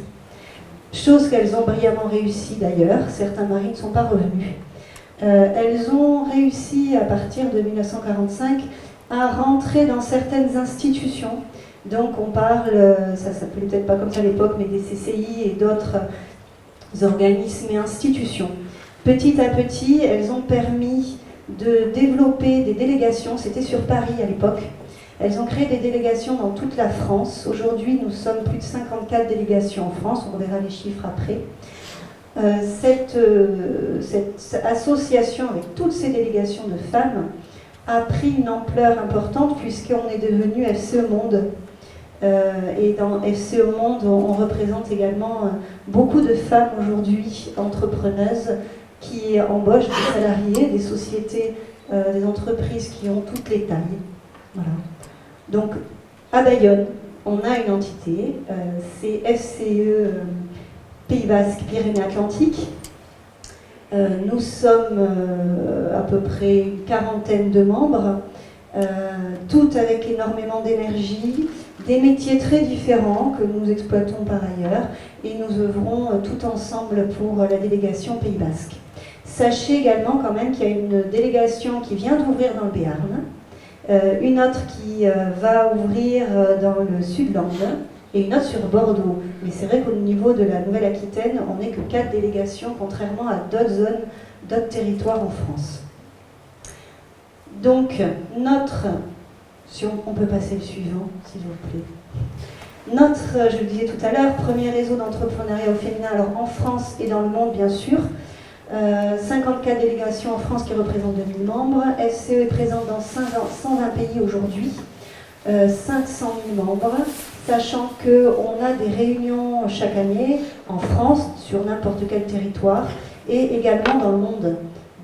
chose qu'elles ont brillamment réussi d'ailleurs. Certains maris ne sont pas revenus. Elles ont réussi, à partir de 1945, à rentrer dans certaines institutions. Donc on parle, ça s'appelait peut-être pas comme ça à l'époque, mais des CCI et d'autres organismes et institutions. Petit à petit, elles ont permis de développer des délégations, c'était sur Paris à l'époque. Elles ont créé des délégations dans toute la France. Aujourd'hui, nous sommes plus de 54 délégations en France, on verra les chiffres après. Cette association avec toutes ces délégations de femmes a pris une ampleur importante puisqu'on est devenu FCE Monde. Et dans FCE Monde, on représente également beaucoup de femmes aujourd'hui entrepreneuses qui embauchent des salariés, des sociétés, des entreprises qui ont toutes les tailles. Voilà. Donc, à Bayonne, on a une entité, c'est FCE Pays Basque Pyrénées-Atlantiques. Nous sommes à peu près une quarantaine de membres, toutes avec énormément d'énergie, des métiers très différents que nous exploitons par ailleurs, et nous œuvrons tout ensemble pour la délégation Pays Basque. Sachez également quand même qu'il y a une délégation qui vient d'ouvrir dans le Béarn, une autre qui va ouvrir dans le Sud-Land et une autre sur Bordeaux. Mais c'est vrai qu'au niveau de la Nouvelle-Aquitaine, on n'est que 4 délégations, contrairement à d'autres zones, d'autres territoires en France. Donc, si on peut passer le suivant, s'il vous plaît. Je le disais tout à l'heure, premier réseau d'entrepreneuriat au féminin, alors en France et dans le monde bien sûr. 54 délégations en France qui représentent 2000 membres. FCE est présent dans 120 pays aujourd'hui, 500 000 membres, sachant qu'on a des réunions chaque année en France, sur n'importe quel territoire, et également dans le monde.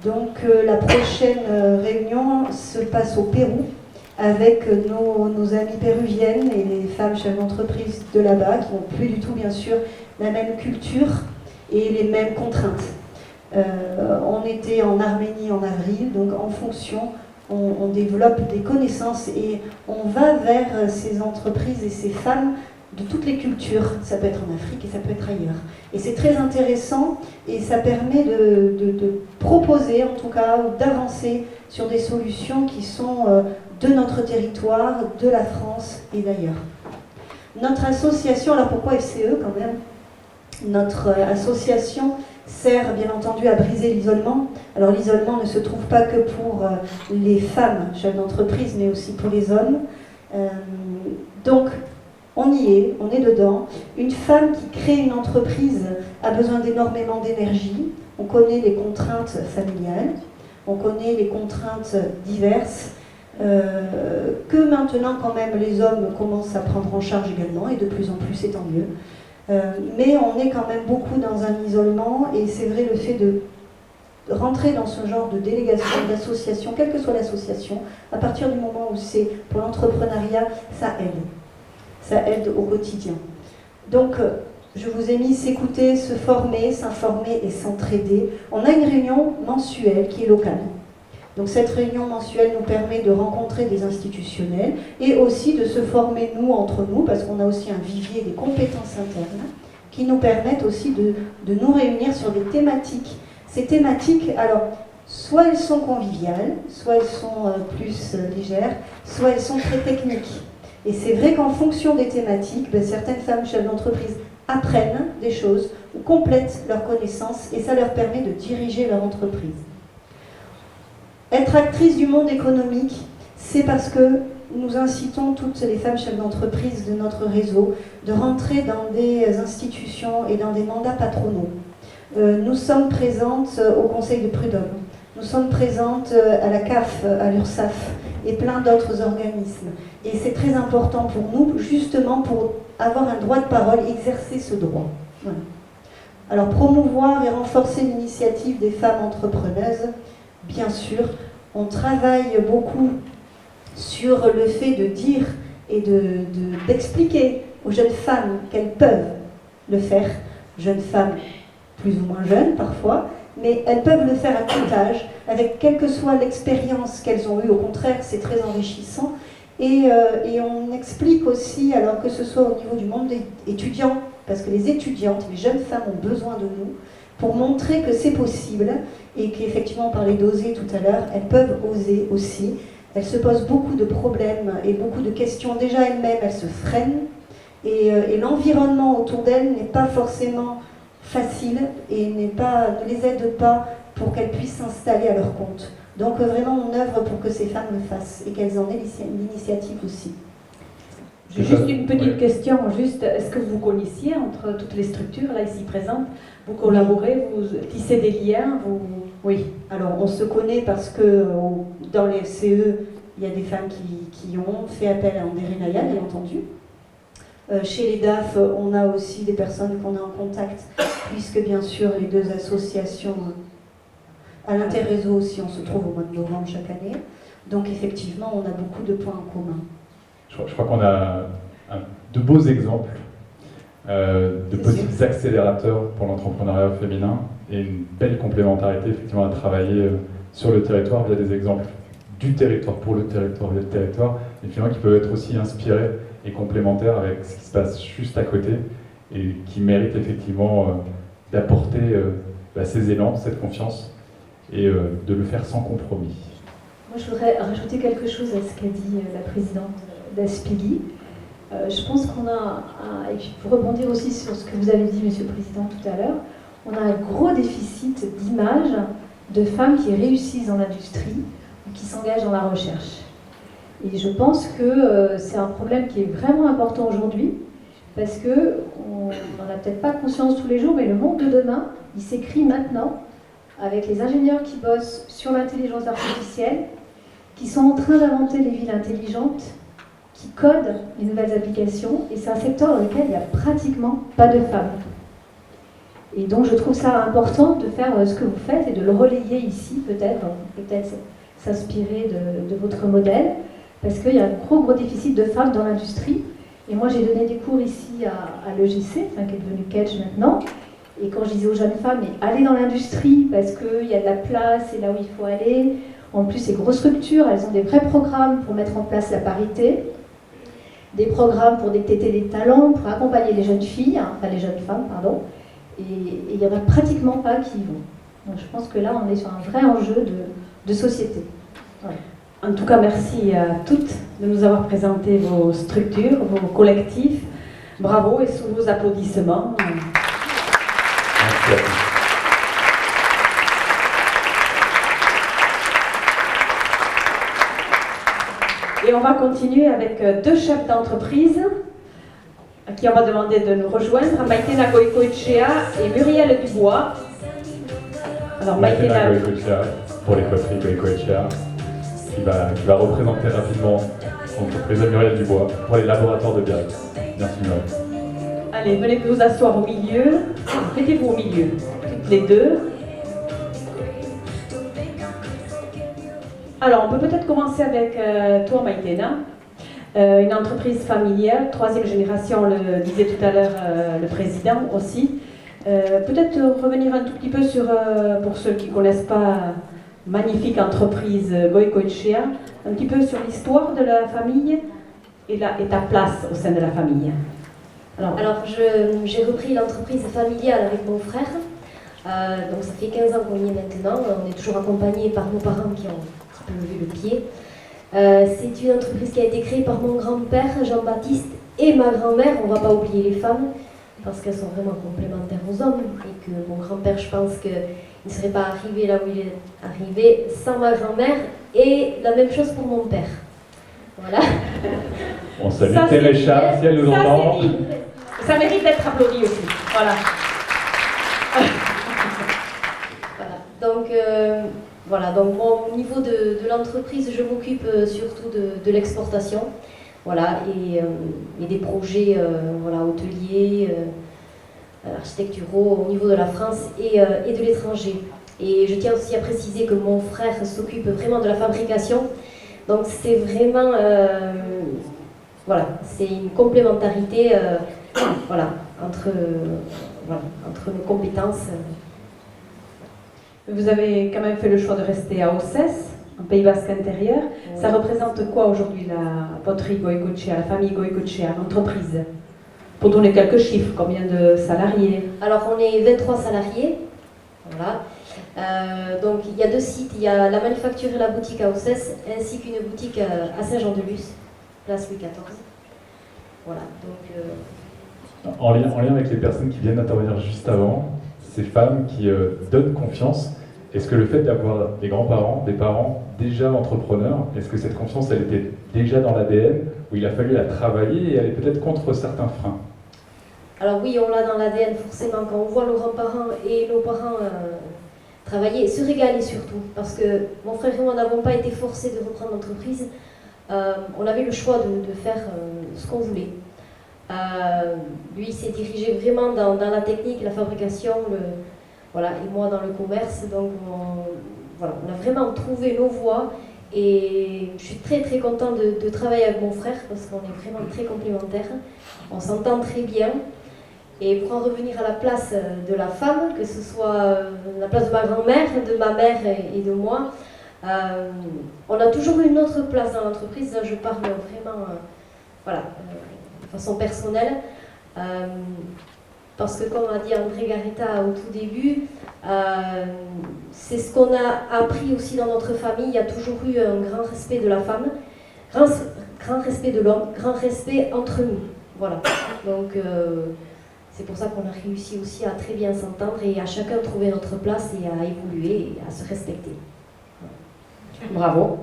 Donc la prochaine réunion se passe au Pérou, avec nos amies péruviennes et les femmes chefs d'entreprise de là-bas, qui n'ont plus du tout bien sûr la même culture et les mêmes contraintes. On était en Arménie en avril, donc en fonction, on développe des connaissances et on va vers ces entreprises et ces femmes de toutes les cultures. Ça peut être en Afrique et ça peut être ailleurs. Et c'est très intéressant et ça permet de proposer en tout cas, ou d'avancer sur des solutions qui sont de notre territoire, de la France et d'ailleurs. Notre association, alors pourquoi FCE quand même? Notre association sert bien entendu à briser l'isolement. Alors l'isolement ne se trouve pas que pour les femmes chefs d'entreprise, mais aussi pour les hommes. Donc on y est, on est dedans. Une femme qui crée une entreprise a besoin d'énormément d'énergie. On connaît les contraintes familiales, on connaît les contraintes diverses, que maintenant quand même les hommes commencent à prendre en charge également, et de plus en plus, c'est tant mieux. Mais on est quand même beaucoup dans un isolement, et c'est vrai, le fait de rentrer dans ce genre de délégation, d'association, quelle que soit l'association, à partir du moment où c'est pour l'entrepreneuriat, ça aide. Ça aide au quotidien. Donc, je vous ai mis s'écouter, se former, s'informer et s'entraider. On a une réunion mensuelle qui est locale. Donc cette réunion mensuelle nous permet de rencontrer des institutionnels et aussi de se former nous entre nous, parce qu'on a aussi un vivier des compétences internes qui nous permettent aussi de nous réunir sur des thématiques. Ces thématiques, alors, soit elles sont conviviales, soit elles sont plus légères, soit elles sont très techniques. Et c'est vrai qu'en fonction des thématiques, certaines femmes chefs d'entreprise apprennent des choses ou complètent leurs connaissances et ça leur permet de diriger leur entreprise. Être actrice du monde économique, c'est parce que nous incitons toutes les femmes chefs d'entreprise de notre réseau de rentrer dans des institutions et dans des mandats patronaux. Nous sommes présentes au Conseil de Prud'homme, nous sommes présentes à la CAF, à l'URSSAF et plein d'autres organismes. Et c'est très important pour nous, justement pour avoir un droit de parole, exercer ce droit. Voilà. Alors promouvoir et renforcer l'initiative des femmes entrepreneuses, bien sûr, on travaille beaucoup sur le fait de dire et d'expliquer aux jeunes femmes qu'elles peuvent le faire, jeunes femmes plus ou moins jeunes parfois, mais elles peuvent le faire à tout âge, avec quelle que soit l'expérience qu'elles ont eue, au contraire c'est très enrichissant, et on explique aussi, alors que ce soit au niveau du monde étudiant, parce que les étudiantes, les jeunes femmes ont besoin de nous, pour montrer que c'est possible, et qu'effectivement on parlait d'oser tout à l'heure, elles peuvent oser aussi. Elles se posent beaucoup de problèmes et beaucoup de questions. Déjà elles-mêmes, elles se freinent, et l'environnement autour d'elles n'est pas forcément facile et ne les aide pas pour qu'elles puissent s'installer à leur compte. Donc vraiment on œuvre pour que ces femmes le fassent et qu'elles en aient l'initiative aussi. J'ai juste une petite question, est-ce que vous connaissiez entre toutes les structures là ici présentes, vous collaborez, vous tissez des liens, Oui, alors on se connaît parce que dans les FCE, il y a des femmes qui ont fait appel à André Naya, bien entendu. Chez les DAF, on a aussi des personnes qu'on a en contact, puisque bien sûr les deux associations, à l'Interréseau aussi, on se trouve au mois de novembre chaque année. Donc effectivement, on a beaucoup de points en commun. Je crois qu'on a de beaux exemples, de petits accélérateurs pour l'entrepreneuriat féminin et une belle complémentarité effectivement à travailler sur le territoire via des exemples du territoire pour le territoire via le territoire, et finalement qui peuvent être aussi inspirés et complémentaires avec ce qui se passe juste à côté et qui méritent effectivement d'apporter ces élans, cette confiance et de le faire sans compromis. Moi je voudrais rajouter quelque chose à ce qu'a dit la présidente d'Aspili. Je pense qu'on a, et puis pour rebondir aussi sur ce que vous avez dit, Monsieur le Président, tout à l'heure, on a un gros déficit d'image de femmes qui réussissent dans l'industrie ou qui s'engagent dans la recherche. Et je pense que c'est un problème qui est vraiment important aujourd'hui, parce qu'on n'en a peut-être pas conscience tous les jours, mais le monde de demain, il s'écrit maintenant, avec les ingénieurs qui bossent sur l'intelligence artificielle, qui sont en train d'inventer les villes intelligentes, qui codent les nouvelles applications, et c'est un secteur dans lequel il n'y a pratiquement pas de femmes. Et donc je trouve ça important de faire ce que vous faites et de le relayer ici, peut-être s'inspirer de votre modèle, parce qu'il y a un gros déficit de femmes dans l'industrie. Et moi j'ai donné des cours ici à l'EGC, qui est devenu Catch maintenant, et quand je disais aux jeunes femmes, mais allez dans l'industrie, parce qu'il y a de la place, c'est là où il faut aller. En plus, ces grosses structures, elles ont des vrais programmes pour mettre en place la parité, des programmes pour détecter des talents, pour accompagner les jeunes filles, les jeunes femmes, pardon, et il n'y en a pratiquement pas qui y vont. Donc je pense que là, on est sur un vrai enjeu de société. Voilà. En tout cas, merci à toutes de nous avoir présenté vos structures, vos collectifs. Bravo et sous vos applaudissements. Merci à tous. Et on va continuer avec deux chefs d'entreprise à qui on va demander de nous rejoindre, Maïtena Goicoechea et Muriel Dubois. Alors Maïtena Goicoechea pour les coifferies Goicoechea qui va représenter rapidement l'entreprise de Muriel Dubois pour les laboratoires de Biarritz. Merci Muriel. Allez, venez vous asseoir au milieu. Mettez-vous au milieu, toutes les deux. Alors, on peut peut-être commencer avec toi, Maïtena. Une entreprise familiale, 3e génération, le disait tout à l'heure le président aussi. Peut-être revenir un tout petit peu sur, pour ceux qui ne connaissent pas, magnifique entreprise Goicoechea, un petit peu sur l'histoire de la famille et ta place au sein de la famille. Alors j'ai repris l'entreprise familiale avec mon frère. Donc ça fait 15 ans qu'on y est maintenant. On est toujours accompagnés par nos parents qui ont un peu levé le pied. C'est une entreprise qui a été créée par mon grand-père Jean-Baptiste et ma grand-mère. On ne va pas oublier les femmes parce qu'elles sont vraiment complémentaires aux hommes. Et que mon grand-père, je pense qu'il ne serait pas arrivé là où il est arrivé sans ma grand-mère. Et la même chose pour mon père. Voilà. On salue Térécha, si elle nous entend. Ça mérite d'être applaudi aussi. Voilà. Voilà. Donc au niveau de l'entreprise, je m'occupe surtout de l'exportation. Voilà, et des projets hôteliers, architecturaux au niveau de la France et de l'étranger. Et je tiens aussi à préciser que mon frère s'occupe vraiment de la fabrication. Donc c'est vraiment, c'est une complémentarité entre nos compétences. Vous avez quand même fait le choix de rester à Ossès, en Pays Basque intérieur. Oui. Ça représente quoi aujourd'hui la poterie Goicoechea, la famille Goicoechea, l'entreprise? Pour donner quelques chiffres, combien de salariés? Alors on est 23 salariés. Voilà. Donc il y a 2 sites, il y a la manufacture et la boutique à Ossès, ainsi qu'une boutique à Saint-Jean-de-Luz, place Louis XIV. Voilà, donc... En lien avec les personnes qui viennent intervenir juste avant, ces femmes qui donnent confiance, est-ce que le fait d'avoir des grands-parents, des parents déjà entrepreneurs, est-ce que cette confiance, elle était déjà dans l'ADN, où il a fallu la travailler et aller peut-être contre certains freins? Alors oui, on l'a dans l'ADN forcément, quand on voit nos grands-parents et nos parents travailler, se régaler surtout, parce que mon frère et moi n'avons pas été forcés de reprendre l'entreprise, on avait le choix de faire ce qu'on voulait. Lui s'est dirigé vraiment dans la technique, la fabrication, et moi dans le commerce, donc on a vraiment trouvé nos voies et je suis très très contente de travailler avec mon frère parce qu'on est vraiment très complémentaires, on s'entend très bien. Et pour en revenir à la place de la femme, que ce soit la place de ma grand-mère, de ma mère et de moi, on a toujours eu une autre place dans l'entreprise. Là, je parle vraiment de façon personnelle. Parce que comme a dit André Garreta au tout début, c'est ce qu'on a appris aussi dans notre famille. Il y a toujours eu un grand respect de la femme, grand respect de l'homme, grand respect entre nous. Voilà. Donc c'est pour ça qu'on a réussi aussi à très bien s'entendre et à chacun trouver notre place et à évoluer et à se respecter. Voilà. Bravo.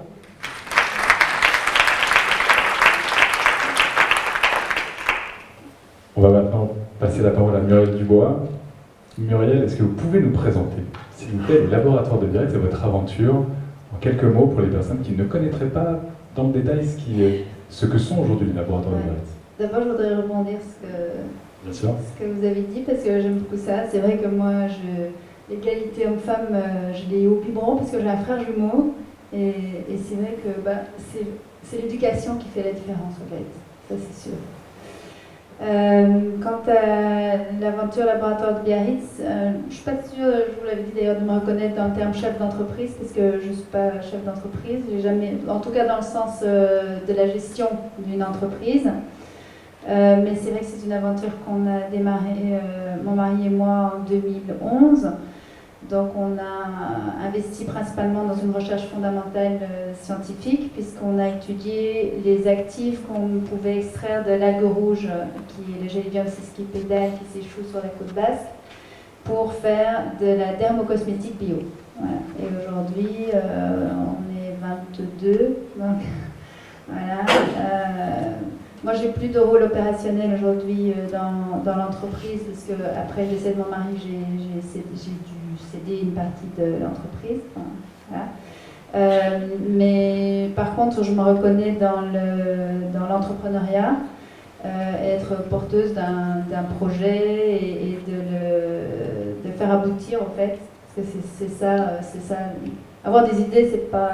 On va maintenant passer la parole à Muriel Dubois. Muriel, est-ce que vous pouvez nous présenter, s'il vous plaît, les laboratoires de Biarritz et votre aventure, en quelques mots pour les personnes qui ne connaîtraient pas dans le détail ce que sont aujourd'hui les laboratoires de Biarritz? D'abord, je voudrais rebondir ce que vous avez dit, parce que j'aime beaucoup ça. C'est vrai que moi, l'égalité homme-femme, je l'ai au biberon, parce que j'ai un frère jumeau, et c'est vrai que c'est l'éducation qui fait la différence, en fait. Ça, c'est sûr. Quant à l'aventure laboratoire de Biarritz, je ne suis pas sûre, je vous l'avais dit d'ailleurs, de me reconnaître dans le terme chef d'entreprise, parce que je ne suis pas chef d'entreprise, j'ai jamais, en tout cas dans le sens de la gestion d'une entreprise. Mais c'est vrai que c'est une aventure qu'on a démarrée, mon mari et moi, en 2011. Donc on a investi principalement dans une recherche fondamentale scientifique, puisqu'on a étudié les actifs qu'on pouvait extraire de l'algue rouge, qui est le Gelidium sesquipedale, qui s'échoue sur la côte basque, pour faire de la dermocosmétique bio. Voilà. Et aujourd'hui, on est 22, donc voilà. Moi, j'ai plus de rôle opérationnel aujourd'hui dans l'entreprise, parce que après le décès de mon mari, j'ai dû céder une partie de l'entreprise. Enfin, voilà. Mais par contre, je me reconnais dans l'entrepreneuriat, être porteuse d'un projet et de le faire aboutir, en fait. Parce que c'est ça. Avoir des idées, c'est pas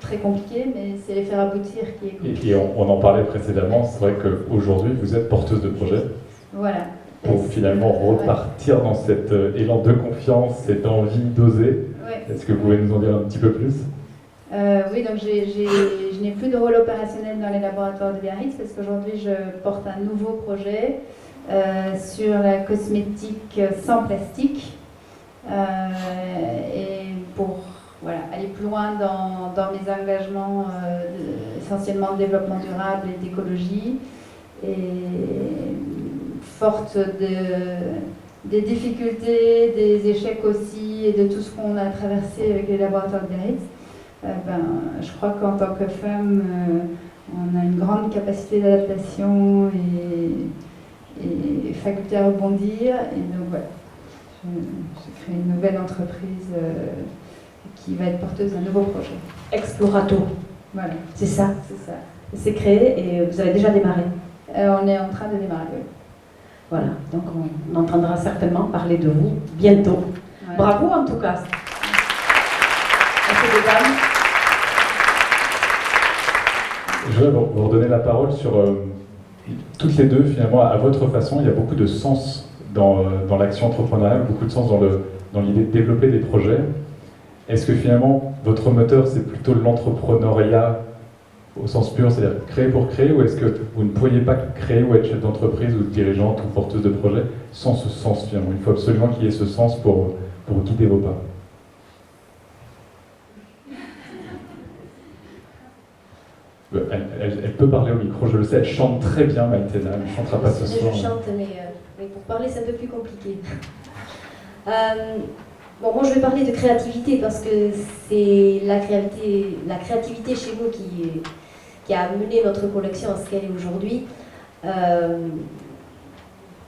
très compliqué, mais c'est les faire aboutir qui est compliqué. Et on en parlait précédemment, c'est vrai qu'aujourd'hui, vous êtes porteuse de projet. Voilà. Pour finalement repartir dans cet élan de confiance, cette envie d'oser. Ouais. Est-ce que vous pouvez nous en dire un petit peu plus? Oui, donc je n'ai plus de rôle opérationnel dans les laboratoires de Biarritz, parce qu'aujourd'hui, je porte un nouveau projet sur la cosmétique sans plastique. Et pour aller plus loin dans mes engagements essentiellement de développement durable et d'écologie, et forte des difficultés, des échecs aussi, et de tout ce qu'on a traversé avec les laboratoires de Biarritz, je crois qu'en tant que femme, on a une grande capacité d'adaptation et faculté à rebondir. Et donc voilà, j'ai créé une nouvelle entreprise qui va être porteuse d'un nouveau projet. Explorato. Voilà. C'est ça. C'est ça. C'est créé et vous avez déjà démarré. On est en train de démarrer, oui. Voilà, donc on entendra certainement parler de vous bientôt. Ouais. Bravo en tout cas. Merci, mesdames. Je vais vous redonner la parole sur toutes les deux, finalement, à votre façon. Il y a beaucoup de sens dans l'action entrepreneuriale, beaucoup de sens dans l'idée de développer des projets. Est-ce que finalement, votre moteur, c'est plutôt l'entrepreneuriat au sens pur, c'est-à-dire créer pour créer, ou est-ce que vous ne pourriez pas créer ou être chef d'entreprise ou dirigeante ou porteuse de projet sans ce sens finalement? Il faut absolument qu'il y ait ce sens pour guider vos pas. Elle peut parler au micro, je le sais, elle chante très bien, Maïtena, elle ne chantera pas ce soir. Je chante, mais pour parler, c'est un peu plus compliqué. Bon, moi je vais parler de créativité parce que c'est la créativité chez nous qui a amené notre collection à ce qu'elle est aujourd'hui.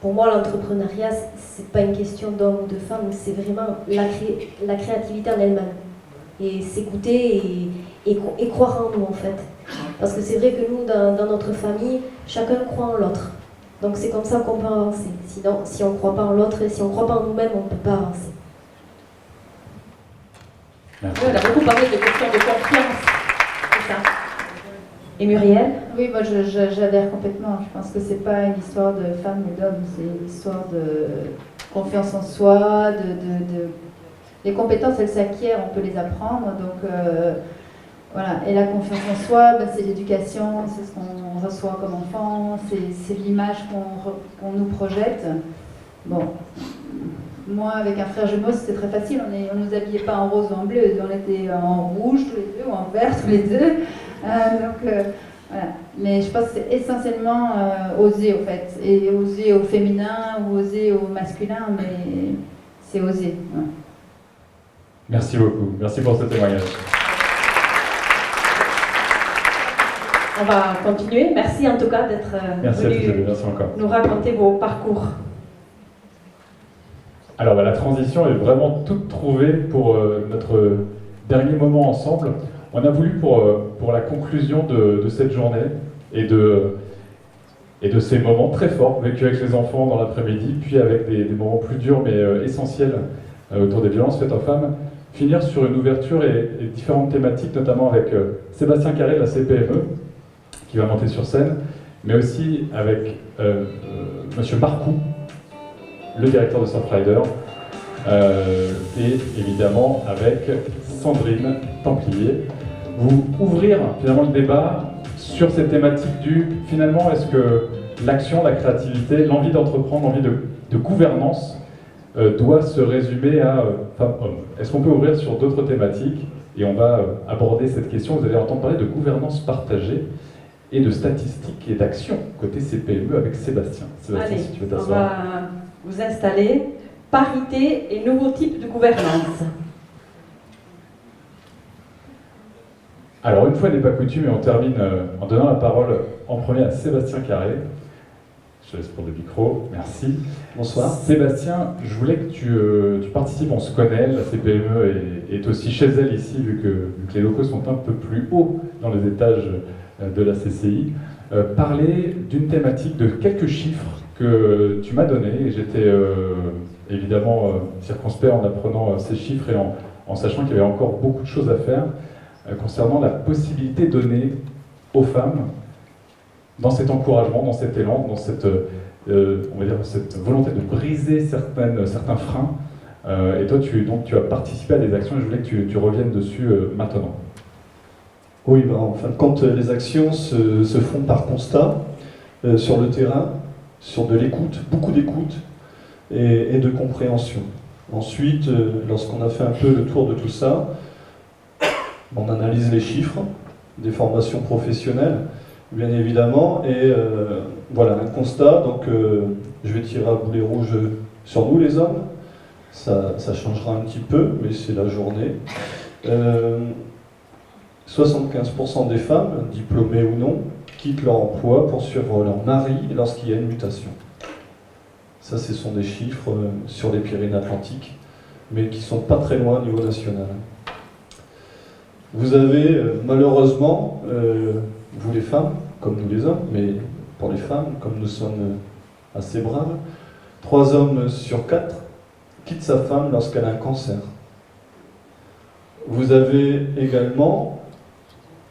Pour moi, l'entrepreneuriat, c'est pas une question d'homme ou de femme, c'est vraiment la créativité en elle-même. Et s'écouter et croire en nous, en fait. Parce que c'est vrai que nous, dans notre famille, chacun croit en l'autre. Donc c'est comme ça qu'on peut avancer. Sinon, si on ne croit pas en l'autre, si on ne croit pas en nous-mêmes, on ne peut pas avancer. Merci. On a beaucoup parlé de questions de confiance. C'est ça. Et Muriel? Oui, moi j'adhère complètement. Je pense que c'est pas une histoire de femme et d'homme, c'est une histoire de confiance en soi, les compétences, elles s'acquièrent, on peut les apprendre. Donc voilà. Et la confiance en soi, c'est l'éducation, c'est ce qu'on reçoit comme enfant, c'est l'image qu'on nous projette. Bon. Moi, avec un frère jumeau, c'était très facile. On ne nous habillait pas en rose ou en bleu, on était en rouge tous les deux ou en vert tous les deux. Voilà. Mais je pense que c'est essentiellement oser, au fait. Et oser au féminin ou oser au masculin, mais c'est oser. Ouais. Merci beaucoup. Merci pour ce témoignage. On va continuer. Merci en tout cas d'être venu nous raconter vos parcours. Alors la transition est vraiment toute trouvée pour notre dernier moment ensemble. On a voulu pour la conclusion de cette journée et de ces moments très forts vécus avec les enfants dans l'après-midi, puis avec des moments plus durs mais essentiels autour des violences faites aux femmes, finir sur une ouverture et différentes thématiques, notamment avec Sébastien Carré de la CPME, qui va monter sur scène, mais aussi avec Monsieur Marcoux, le directeur de Surfrider, et évidemment avec Sandrine Templier. Vous ouvrir finalement le débat sur cette thématique finalement, est-ce que l'action, la créativité, l'envie d'entreprendre, l'envie de gouvernance doit se résumer à femmes-hommes. Est-ce qu'on peut ouvrir sur d'autres thématiques? Et on va aborder cette question. Vous allez entendre parler de gouvernance partagée et de statistiques et d'actions côté CPME avec Sébastien. Sébastien, Allez, si tu veux on t'asseoir. va vous installer. Parité et nouveaux types de gouvernance. Alors, une fois n'est pas coutume, et on termine en donnant la parole en premier à Sébastien Carré. Je te laisse pour le micro, merci. Bonsoir. Sébastien, je voulais que tu participes, on se connaît, la CPME est aussi chez elle ici, vu que les locaux sont un peu plus hauts dans les étages de la CCI. Parler d'une thématique, de quelques chiffres que tu m'as donnés, et j'étais évidemment circonspect en apprenant ces chiffres et en sachant qu'il y avait encore beaucoup de choses à faire concernant la possibilité donnée aux femmes dans cet encouragement, dans cet élan, dans cette, on va dire, cette volonté de briser certains freins. Et toi, tu as participé à des actions et je voulais que tu reviennes dessus maintenant. Oui, ben, en fin de compte, les actions se font par constat, sur le terrain, sur de l'écoute, beaucoup d'écoute et de compréhension. Ensuite, lorsqu'on a fait un peu le tour de tout ça, on analyse les chiffres des formations professionnelles, bien évidemment, et voilà un constat. Donc, je vais tirer à boulet rouge sur nous, les hommes. Ça changera un petit peu, mais c'est la journée. 75% des femmes, diplômées ou non, quittent leur emploi pour suivre leur mari lorsqu'il y a une mutation. Ça, ce sont des chiffres sur les Pyrénées-Atlantiques, mais qui ne sont pas très loin au niveau national. Vous avez malheureusement, vous les femmes, comme nous les hommes, mais pour les femmes, comme nous sommes assez braves, 3 hommes sur 4 quittent sa femme lorsqu'elle a un cancer. Vous avez également,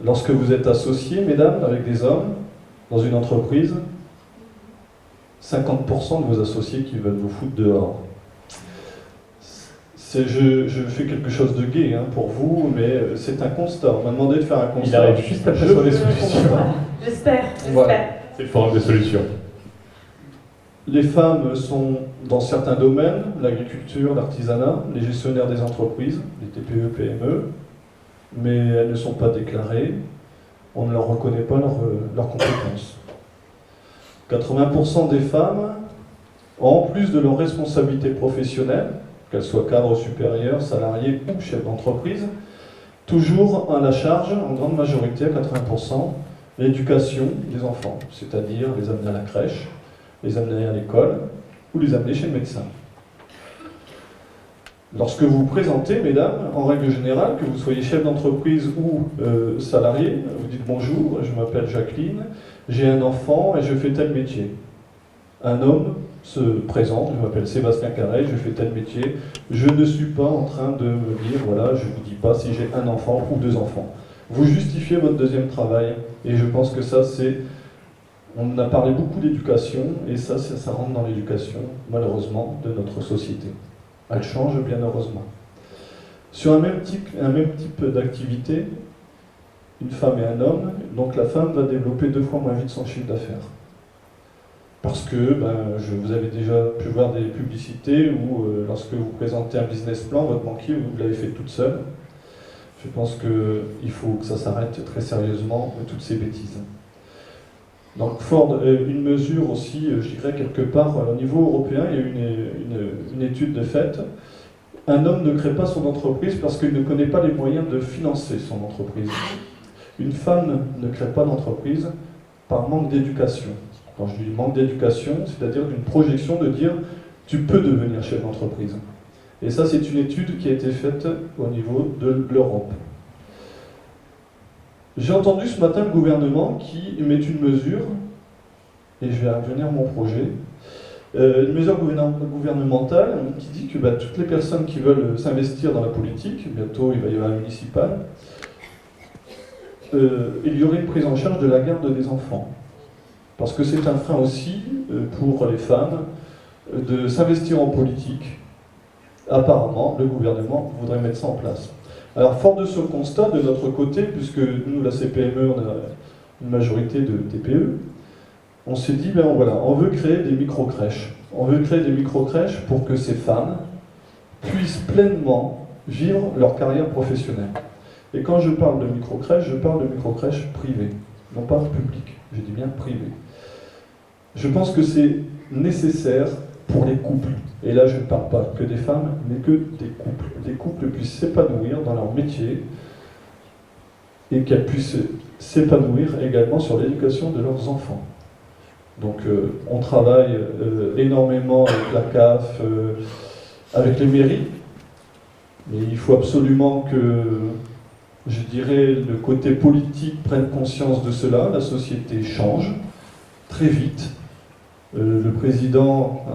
lorsque vous êtes associés, mesdames, avec des hommes, dans une entreprise, 50% de vos associés qui veulent vous foutre dehors. Je fais quelque chose de gai pour vous, mais c'est un constat. On m'a demandé de faire un constat. Il arrive juste après sur les solutions. J'espère. Voilà. C'est le forum des solutions. Les femmes sont dans certains domaines, l'agriculture, l'artisanat, les gestionnaires des entreprises, les TPE, PME, mais elles ne sont pas déclarées. On ne leur reconnaît pas leurs compétences. 80% des femmes, en plus de leurs responsabilités professionnelles, qu'elles soient cadres supérieurs, salariés ou chefs d'entreprise, toujours à la charge, en grande majorité, à 80%, l'éducation des enfants, c'est-à-dire les amener à la crèche, les amener à l'école ou les amener chez le médecin. Lorsque vous vous présentez, mesdames, en règle générale, que vous soyez chef d'entreprise ou salarié, vous dites bonjour, je m'appelle Jacqueline, j'ai un enfant et je fais tel métier. Un homme se présente, je m'appelle Sébastien Carré, je fais tel métier, je ne suis pas en train de me dire, voilà, je ne vous dis pas si j'ai un enfant ou 2 enfants. Vous justifiez votre deuxième travail, et je pense que ça c'est... On a parlé beaucoup d'éducation, et ça rentre dans l'éducation, malheureusement, de notre société. Elle change, bien heureusement. Sur un même type d'activité, une femme et un homme, donc la femme va développer 2 fois moins vite son chiffre d'affaires. Parce que vous avez déjà pu voir des publicités où lorsque vous présentez un business plan, votre banquier, vous l'avez fait toute seule. Je pense qu'il faut que ça s'arrête très sérieusement, toutes ces bêtises. Donc Ford, une mesure aussi, je dirais quelque part, au niveau européen, il y a une étude de fait. Un homme ne crée pas son entreprise parce qu'il ne connaît pas les moyens de financer son entreprise. Une femme ne crée pas d'entreprise par manque d'éducation. Quand je dis manque d'éducation, c'est-à-dire d'une projection de dire tu peux devenir chef d'entreprise. Et ça, c'est une étude qui a été faite au niveau de l'Europe. J'ai entendu ce matin le gouvernement qui met une mesure, et je vais revenir à mon projet, une mesure gouvernementale qui dit que toutes les personnes qui veulent s'investir dans la politique, bientôt il va y avoir un municipal, il y aurait une prise en charge de la garde des enfants. Parce que c'est un frein aussi pour les femmes de s'investir en politique. Apparemment, le gouvernement voudrait mettre ça en place. Alors, fort de ce constat, de notre côté, puisque nous, la CPME, on a une majorité de TPE, on s'est dit, voilà, on veut créer des micro-crèches. On veut créer des micro-crèches pour que ces femmes puissent pleinement vivre leur carrière professionnelle. Et quand je parle de micro-crèches, je parle de micro-crèches privées, non pas publiques, je dis bien privées. Je pense que c'est nécessaire pour les couples. Et là, je ne parle pas que des femmes, mais que des couples. Des couples puissent s'épanouir dans leur métier et qu'elles puissent s'épanouir également sur l'éducation de leurs enfants. Donc on travaille énormément avec la CAF, avec les mairies, mais il faut absolument que, je dirais, le côté politique prenne conscience de cela. La société change très vite. Le président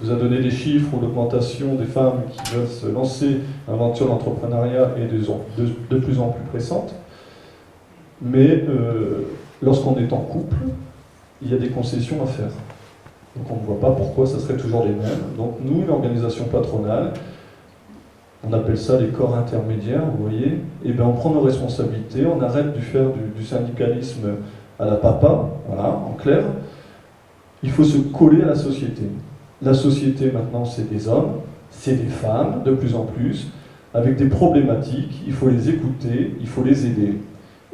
vous a donné des chiffres où l'augmentation des femmes qui veulent se lancer dans l'aventure d'entrepreneuriat est de plus en plus pressante. Mais lorsqu'on est en couple, il y a des concessions à faire. Donc on ne voit pas pourquoi ça serait toujours les mêmes. Donc nous, l'organisation patronale, on appelle ça les corps intermédiaires, vous voyez, et bien on prend nos responsabilités, on arrête de faire du syndicalisme à la papa, voilà, en clair. Il faut se coller à la société. La société maintenant, c'est des hommes, c'est des femmes, de plus en plus, avec des problématiques, il faut les écouter, il faut les aider.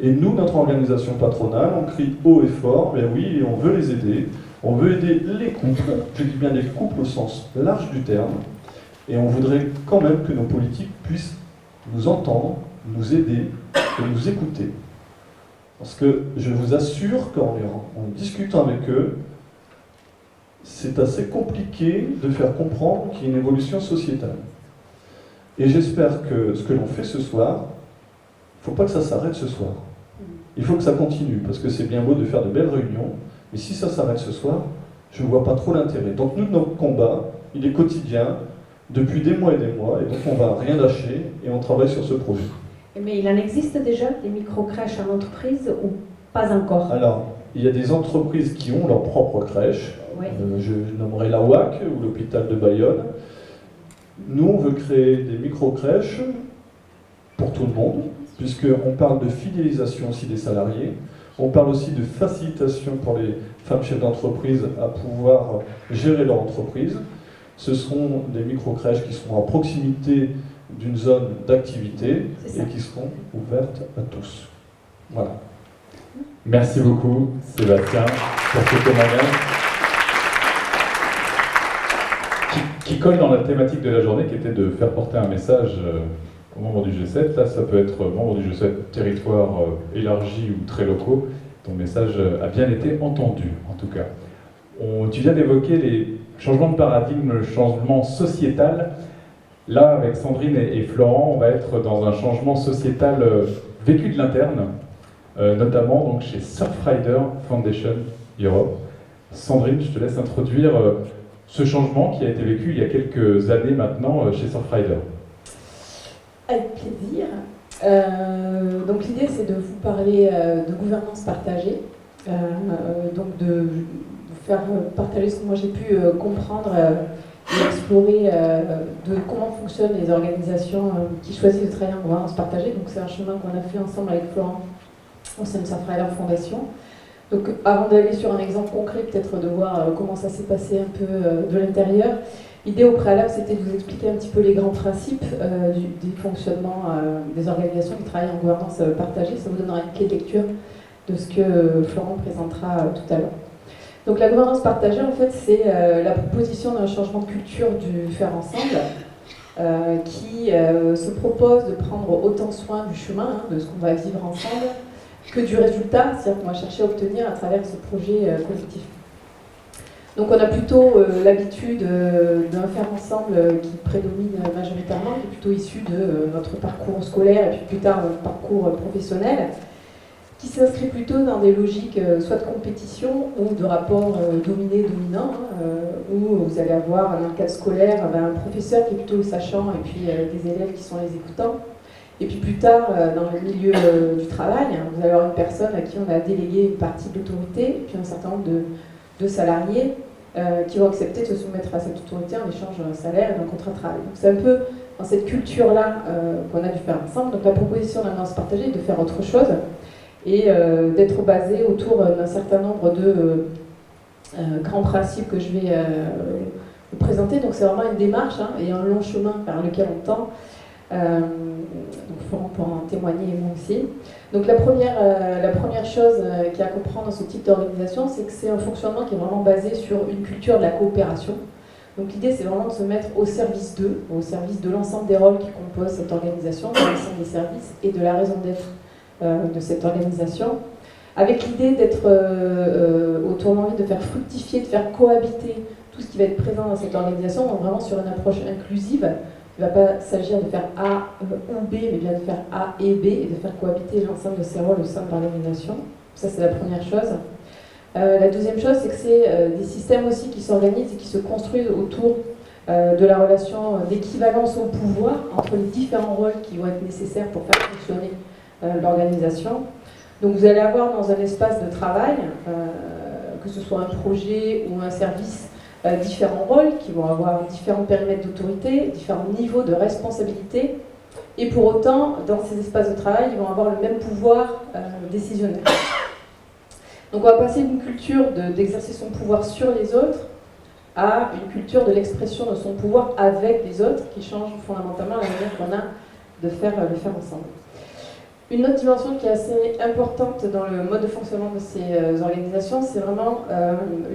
Et nous, notre organisation patronale, on crie haut et fort, ben oui, on veut les aider, on veut aider les couples, je dis bien les couples au sens large du terme, et on voudrait quand même que nos politiques puissent nous entendre, nous aider et nous écouter. Parce que je vous assure qu'en discutant avec eux, c'est assez compliqué de faire comprendre qu'il y a une évolution sociétale. Et j'espère que ce que l'on fait ce soir, il ne faut pas que ça s'arrête ce soir. Il faut que ça continue, parce que c'est bien beau de faire de belles réunions, mais si ça s'arrête ce soir, je ne vois pas trop l'intérêt. Donc nous, notre combat, il est quotidien, depuis des mois, et donc on ne va rien lâcher, et on travaille sur ce projet. Mais il en existe déjà des micro-crèches en entreprise ou pas encore? Alors, il y a des entreprises qui ont leur propre crèche. Oui. Je nommerai la WAC ou l'hôpital de Bayonne. Nous, on veut créer des micro-crèches pour tout le monde, puisqu'on parle de fidélisation aussi des salariés. On parle aussi de facilitation pour les femmes chefs d'entreprise à pouvoir gérer leur entreprise. Ce seront des micro-crèches qui seront à proximité d'une zone d'activité et qui seront ouvertes à tous. Voilà. Merci beaucoup, Sébastien, pour ce témoignage qui colle dans la thématique de la journée, qui était de faire porter un message aux membres du G7. Là, ça peut être membre du G7 territoire élargi ou très locaux. Ton message a bien été entendu, en tout cas. Tu viens d'évoquer les changements de paradigme, le changement sociétal. Là, avec Sandrine et Florent, on va être dans un changement sociétal vécu de l'interne, notamment donc, chez Surfrider Foundation Europe. Sandrine, je te laisse introduire ce changement qui a été vécu il y a quelques années maintenant chez Surfrider. Avec plaisir. Donc l'idée, c'est de vous parler de gouvernance partagée, donc de vous faire partager ce que moi j'ai pu comprendre et explorer de comment fonctionnent les organisations qui choisissent de travailler en gouvernance partagée. Donc c'est un chemin qu'on a fait ensemble avec Florent au sein de Surfrider Foundation. Donc avant d'aller sur un exemple concret, peut-être de voir comment ça s'est passé un peu de l'intérieur, l'idée au préalable, c'était de vous expliquer un petit peu les grands principes du fonctionnement des organisations qui travaillent en gouvernance partagée. Ça vous donnera une clé de lecture de ce que Florent présentera tout à l'heure. Donc la gouvernance partagée, en fait, c'est la proposition d'un changement de culture du faire ensemble qui se propose de prendre autant soin du chemin, de ce qu'on va vivre ensemble, que du résultat, c'est-à-dire qu'on va chercher à obtenir à travers ce projet collectif. Donc on a plutôt l'habitude d'un faire ensemble qui prédomine majoritairement, qui est plutôt issu de notre parcours scolaire et puis plus tard notre parcours professionnel, qui s'inscrit plutôt dans des logiques soit de compétition ou de rapport dominé-dominant, où vous allez avoir dans le cadre scolaire un professeur qui est plutôt sachant et puis des élèves qui sont les écoutants. Et puis plus tard, dans le milieu du travail, vous allez avoir une personne à qui on a délégué une partie de l'autorité, et puis un certain nombre de salariés qui vont accepter de se soumettre à cette autorité en échange d'un salaire et d'un contrat de travail. Donc c'est un peu dans cette culture-là qu'on a dû faire ensemble. Donc la proposition d'un gouvernance partagée est de faire autre chose et d'être basé autour d'un certain nombre grands principes que je vais vous présenter. Donc c'est vraiment une démarche et un long chemin vers lequel on tend. Donc Florent pourra en témoigner et moi aussi. Donc la première chose qu'il y a à comprendre dans ce type d'organisation, c'est que c'est un fonctionnement qui est vraiment basé sur une culture de la coopération. Donc l'idée, c'est vraiment de se mettre au service d'eux, au service de l'ensemble des rôles qui composent cette organisation, de l'ensemble des services et de la raison d'être de cette organisation, avec l'idée d'être au tournant de faire fructifier, de faire cohabiter tout ce qui va être présent dans cette organisation, donc vraiment sur une approche inclusive. Il ne va pas s'agir de faire A ou B, mais bien de faire A et B et de faire cohabiter l'ensemble de ces rôles au sein de l'organisation. Ça, c'est la première chose. La deuxième chose, c'est que c'est des systèmes aussi qui s'organisent et qui se construisent autour de la relation d'équivalence au pouvoir entre les différents rôles qui vont être nécessaires pour faire fonctionner l'organisation. Donc vous allez avoir dans un espace de travail, que ce soit un projet ou un service, différents rôles qui vont avoir différents périmètres d'autorité, différents niveaux de responsabilité, et pour autant, dans ces espaces de travail, ils vont avoir le même pouvoir décisionnel. Donc on va passer d'une culture d'exercer son pouvoir sur les autres à une culture de l'expression de son pouvoir avec les autres, qui change fondamentalement la manière qu'on a de faire ensemble. Une autre dimension qui est assez importante dans le mode de fonctionnement de ces organisations, c'est vraiment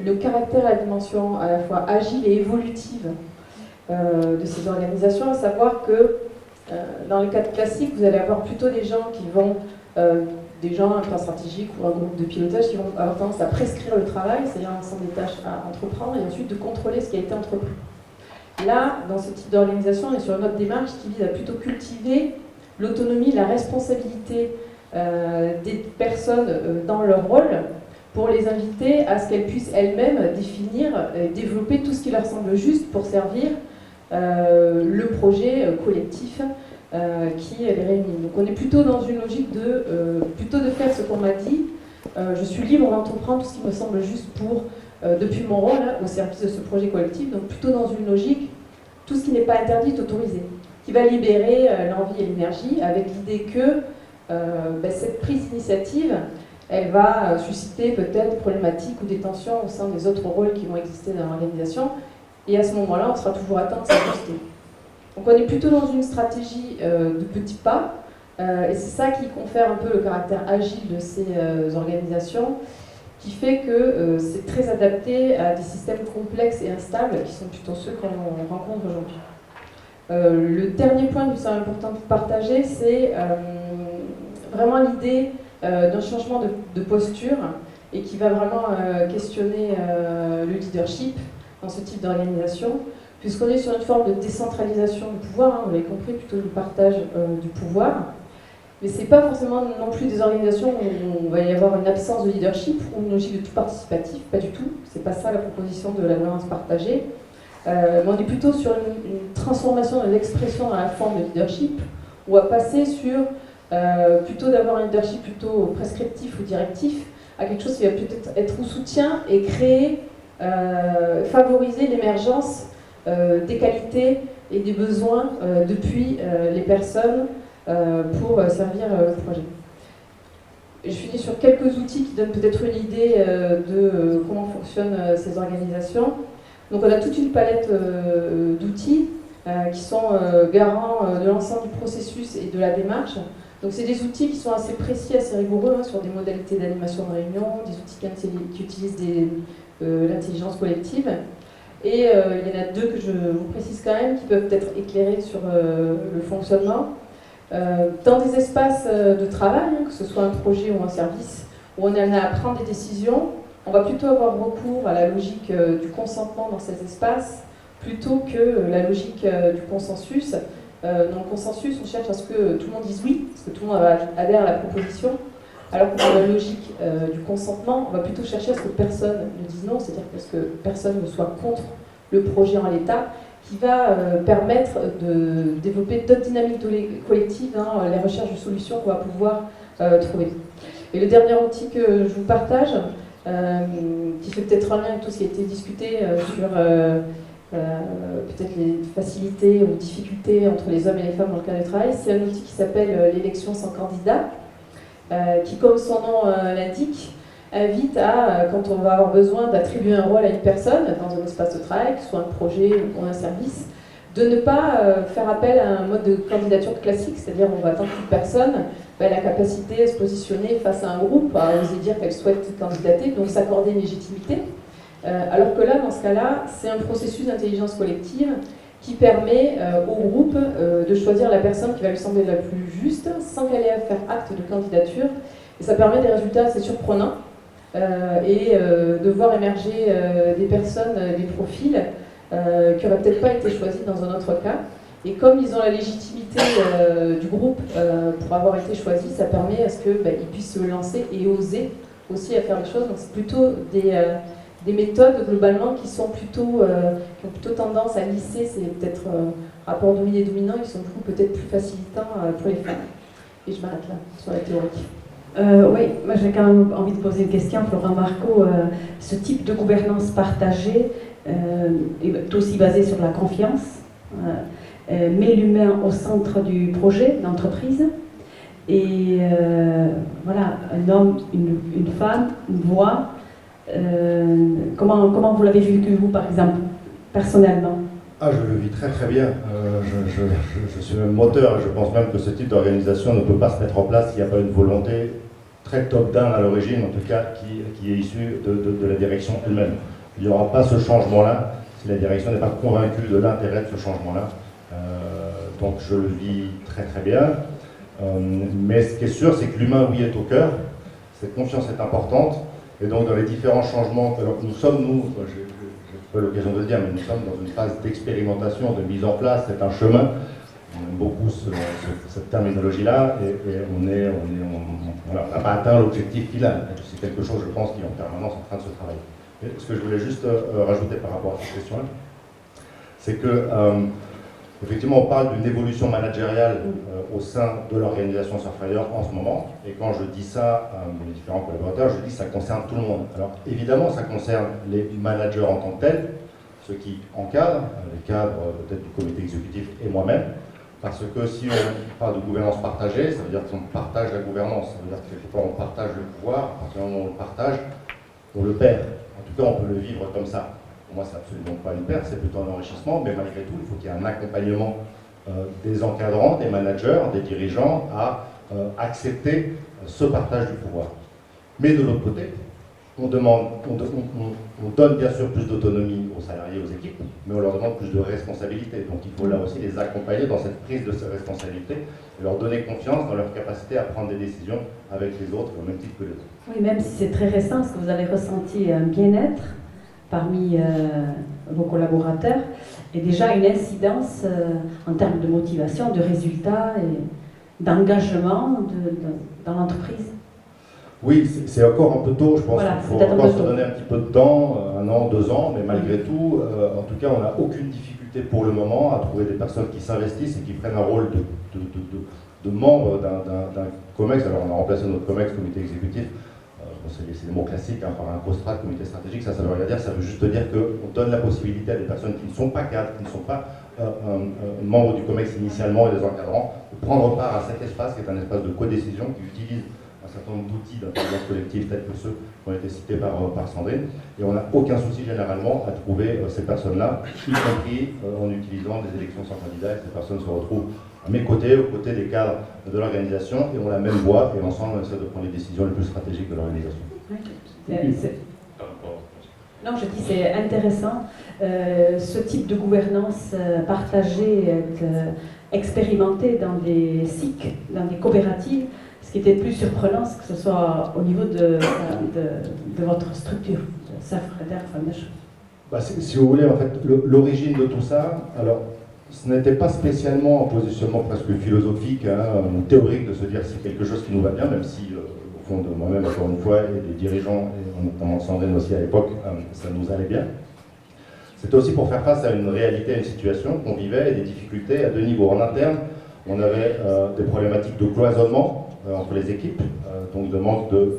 le caractère et la dimension à la fois agile et évolutive de ces organisations, à savoir que dans le cadre classique, vous allez avoir plutôt des gens qui vont, des gens, un plan stratégique ou un groupe de pilotage, qui vont avoir tendance à prescrire le travail, c'est-à-dire l'ensemble des tâches à entreprendre, et ensuite de contrôler ce qui a été entrepris. Là, dans ce type d'organisation, on est sur une autre démarche qui vise à plutôt cultiver l'autonomie, la responsabilité des personnes dans leur rôle pour les inviter à ce qu'elles puissent elles-mêmes définir et développer tout ce qui leur semble juste pour servir le projet collectif qui les réunit. Donc on est plutôt dans une logique plutôt de faire ce qu'on m'a dit, je suis libre d'entreprendre tout ce qui me semble juste pour, depuis mon rôle au service de ce projet collectif, donc plutôt dans une logique, tout ce qui n'est pas interdit est autorisé, qui va libérer l'envie et l'énergie, avec l'idée que cette prise d'initiative, elle va susciter peut-être des problématiques ou des tensions au sein des autres rôles qui vont exister dans l'organisation, et à ce moment-là, on sera toujours atteint de s'ajuster. Donc on est plutôt dans une stratégie de petits pas, et c'est ça qui confère un peu le caractère agile de ces organisations, qui fait que c'est très adapté à des systèmes complexes et instables, qui sont plutôt ceux qu'on rencontre aujourd'hui. Le dernier point qui me semble important de partager, c'est vraiment l'idée d'un changement de posture et qui va vraiment questionner le leadership dans ce type d'organisation, puisqu'on est sur une forme de décentralisation du pouvoir, vous l'avez compris, plutôt du partage du pouvoir. Mais ce n'est pas forcément non plus des organisations où on va y avoir une absence de leadership ou une logique de tout participatif, pas du tout. C'est pas ça la proposition de la gouvernance partagée. Mais on est plutôt sur une transformation de l'expression dans la forme de leadership, où on va passer sur plutôt d'avoir un leadership plutôt prescriptif ou directif, à quelque chose qui va peut-être être au soutien et créer, favoriser l'émergence des qualités et des besoins depuis les personnes pour servir le projet. Je finis sur quelques outils qui donnent peut-être une idée de comment fonctionnent ces organisations. Donc on a toute une palette d'outils qui sont garants de l'ensemble du processus et de la démarche. Donc c'est des outils qui sont assez précis, assez rigoureux, sur des modalités d'animation de réunion, des outils qui utilisent l'intelligence collective. Et il y en a deux que je vous précise quand même, qui peuvent être éclairés sur le fonctionnement. Dans des espaces de travail, que ce soit un projet ou un service, où on est amené à prendre des décisions, on va plutôt avoir recours à la logique du consentement dans ces espaces, plutôt que la logique du consensus. Dans le consensus, on cherche à ce que tout le monde dise oui, parce que tout le monde adhère à la proposition, alors que dans la logique du consentement, on va plutôt chercher à ce que personne ne dise non, c'est-à-dire que personne ne soit contre le projet en l'état, qui va permettre de développer d'autres dynamiques collectives dans les recherches de solutions qu'on va pouvoir trouver. Et le dernier outil que je vous partage, qui fait peut-être un lien avec tout ce qui a été discuté sur peut-être les facilités ou difficultés entre les hommes et les femmes dans le cadre du travail, c'est un outil qui s'appelle l'élection sans candidat, qui, comme son nom l'indique, invite à, quand on va avoir besoin d'attribuer un rôle à une personne dans un espace de travail, que ce soit un projet ou un service, de ne pas faire appel à un mode de candidature classique, c'est-à-dire on va attendre qu'une personne ait la capacité à se positionner face à un groupe, à oser dire qu'elle souhaite candidater, donc s'accorder une légitimité. Alors que là, dans ce cas-là, c'est un processus d'intelligence collective qui permet au groupe de choisir la personne qui va lui sembler la plus juste, sans qu'elle ait à faire acte de candidature. Et ça permet des résultats assez surprenants et de voir émerger des personnes, des profils qui n'auraient peut-être pas été choisis dans un autre cas. Et comme ils ont la légitimité du groupe pour avoir été choisis, ça permet à ce qu'ils puissent se lancer et oser aussi à faire les choses. Donc c'est plutôt des méthodes globalement qui ont plutôt tendance à lisser, c'est peut-être rapport dominé-dominant, ils sont peut-être plus facilitants pour les femmes. Et je m'arrête là sur la théorie. Oui, moi j'ai quand même envie de poser une question, Florent Marco. Ce type de gouvernance partagée est aussi basé sur la confiance, met l'humain au centre du projet d'entreprise. Et voilà, un homme, une femme, une voix. Comment vous l'avez vécu, vous, par exemple, personnellement? Je le vis très très bien. Je suis même moteur. Je pense même que ce type d'organisation ne peut pas se mettre en place s'il n'y a pas une volonté très top-down à l'origine, en tout cas, qui est issue de la direction elle-même. Il n'y aura pas ce changement-là si la direction n'est pas convaincue de l'intérêt de ce changement-là. Donc je le vis très très bien. Mais ce qui est sûr, c'est que l'humain, oui, est au cœur. Cette confiance est importante. Et donc dans les différents changements, alors nous sommes, j'ai pas l'occasion de le dire, mais nous sommes dans une phase d'expérimentation, de mise en place, c'est un chemin. On aime beaucoup cette terminologie-là, et on n'a pas atteint l'objectif final. C'est quelque chose, je pense, qui est en permanence en train de se travailler. Et ce que je voulais juste rajouter par rapport à cette question-là, c'est que effectivement, on parle d'une évolution managériale au sein de l'organisation Surfrider en ce moment. Et quand je dis ça à mes différents collaborateurs, je dis que ça concerne tout le monde. Alors évidemment, ça concerne les managers en tant que tels, ceux qui encadrent, les cadres peut-être du comité exécutif et moi-même. Parce que si on parle de gouvernance partagée, ça veut dire qu'on partage la gouvernance. Ça veut dire que quelquefois on partage le pouvoir, à partir du moment où on le partage, on le perd. En tout cas, on peut le vivre comme ça. Pour moi, c'est absolument pas une perte, c'est plutôt un enrichissement, mais malgré tout, il faut qu'il y ait un accompagnement des encadrants, des managers, des dirigeants à accepter ce partage du pouvoir. Mais de l'autre côté, on donne bien sûr plus d'autonomie aux salariés, aux équipes, mais on leur demande plus de responsabilité. Donc il faut là aussi les accompagner dans cette prise de ces responsabilités et leur donner confiance dans leur capacité à prendre des décisions avec les autres, au même titre que les autres. Oui, même si c'est très récent, ce que vous avez ressenti un bien-être parmi vos collaborateurs, et déjà une incidence en termes de motivation, de résultats et d'engagement dans l'entreprise. Oui, c'est encore un peu tôt, je pense voilà, qu'il faut encore se donner un petit peu de temps, 1 an, 2 ans, mais malgré tout, en tout cas, on n'a aucune difficulté pour le moment à trouver des personnes qui s'investissent et qui prennent un rôle de membre d'un COMEX. Alors on a remplacé notre COMEX, comité exécutif, c'est des mots classiques, hein, par un COSTRAT, comité stratégique, ça veut rien dire, ça veut juste dire qu'on donne la possibilité à des personnes qui ne sont pas cadres, qui ne sont pas membres du COMEX initialement et des encadrants, de prendre part à cet espace qui est un espace de codécision qui utilise un certain nombre d'outils d'intelligence collective tels que ceux qui ont été cités par Sandrine, et on n'a aucun souci généralement à trouver ces personnes-là, y compris en utilisant des élections sans candidat, et ces personnes se retrouvent à mes côtés, aux côtés des cadres de l'organisation, et ont la même voix, et ensemble on essaie de prendre les décisions les plus stratégiques de l'organisation. Non, je dis c'est intéressant, ce type de gouvernance partagée, expérimentée dans des SIC, dans des coopératives. Ce qui était plus surprenant, c'est que ce soit au niveau de votre structure, de Surfrider Foundation. Si vous voulez, en fait, l'origine de tout ça, alors, ce n'était pas spécialement un positionnement presque philosophique ou théorique de se dire c'est quelque chose qui nous va bien, même si, au fond de moi-même, encore une fois, et des dirigeants, et notamment Sandrine aussi à l'époque, ça nous allait bien. C'était aussi pour faire face à une réalité, à une situation qu'on vivait et des difficultés à 2 niveaux. En interne, on avait des problématiques de cloisonnement entre les équipes, donc de manque de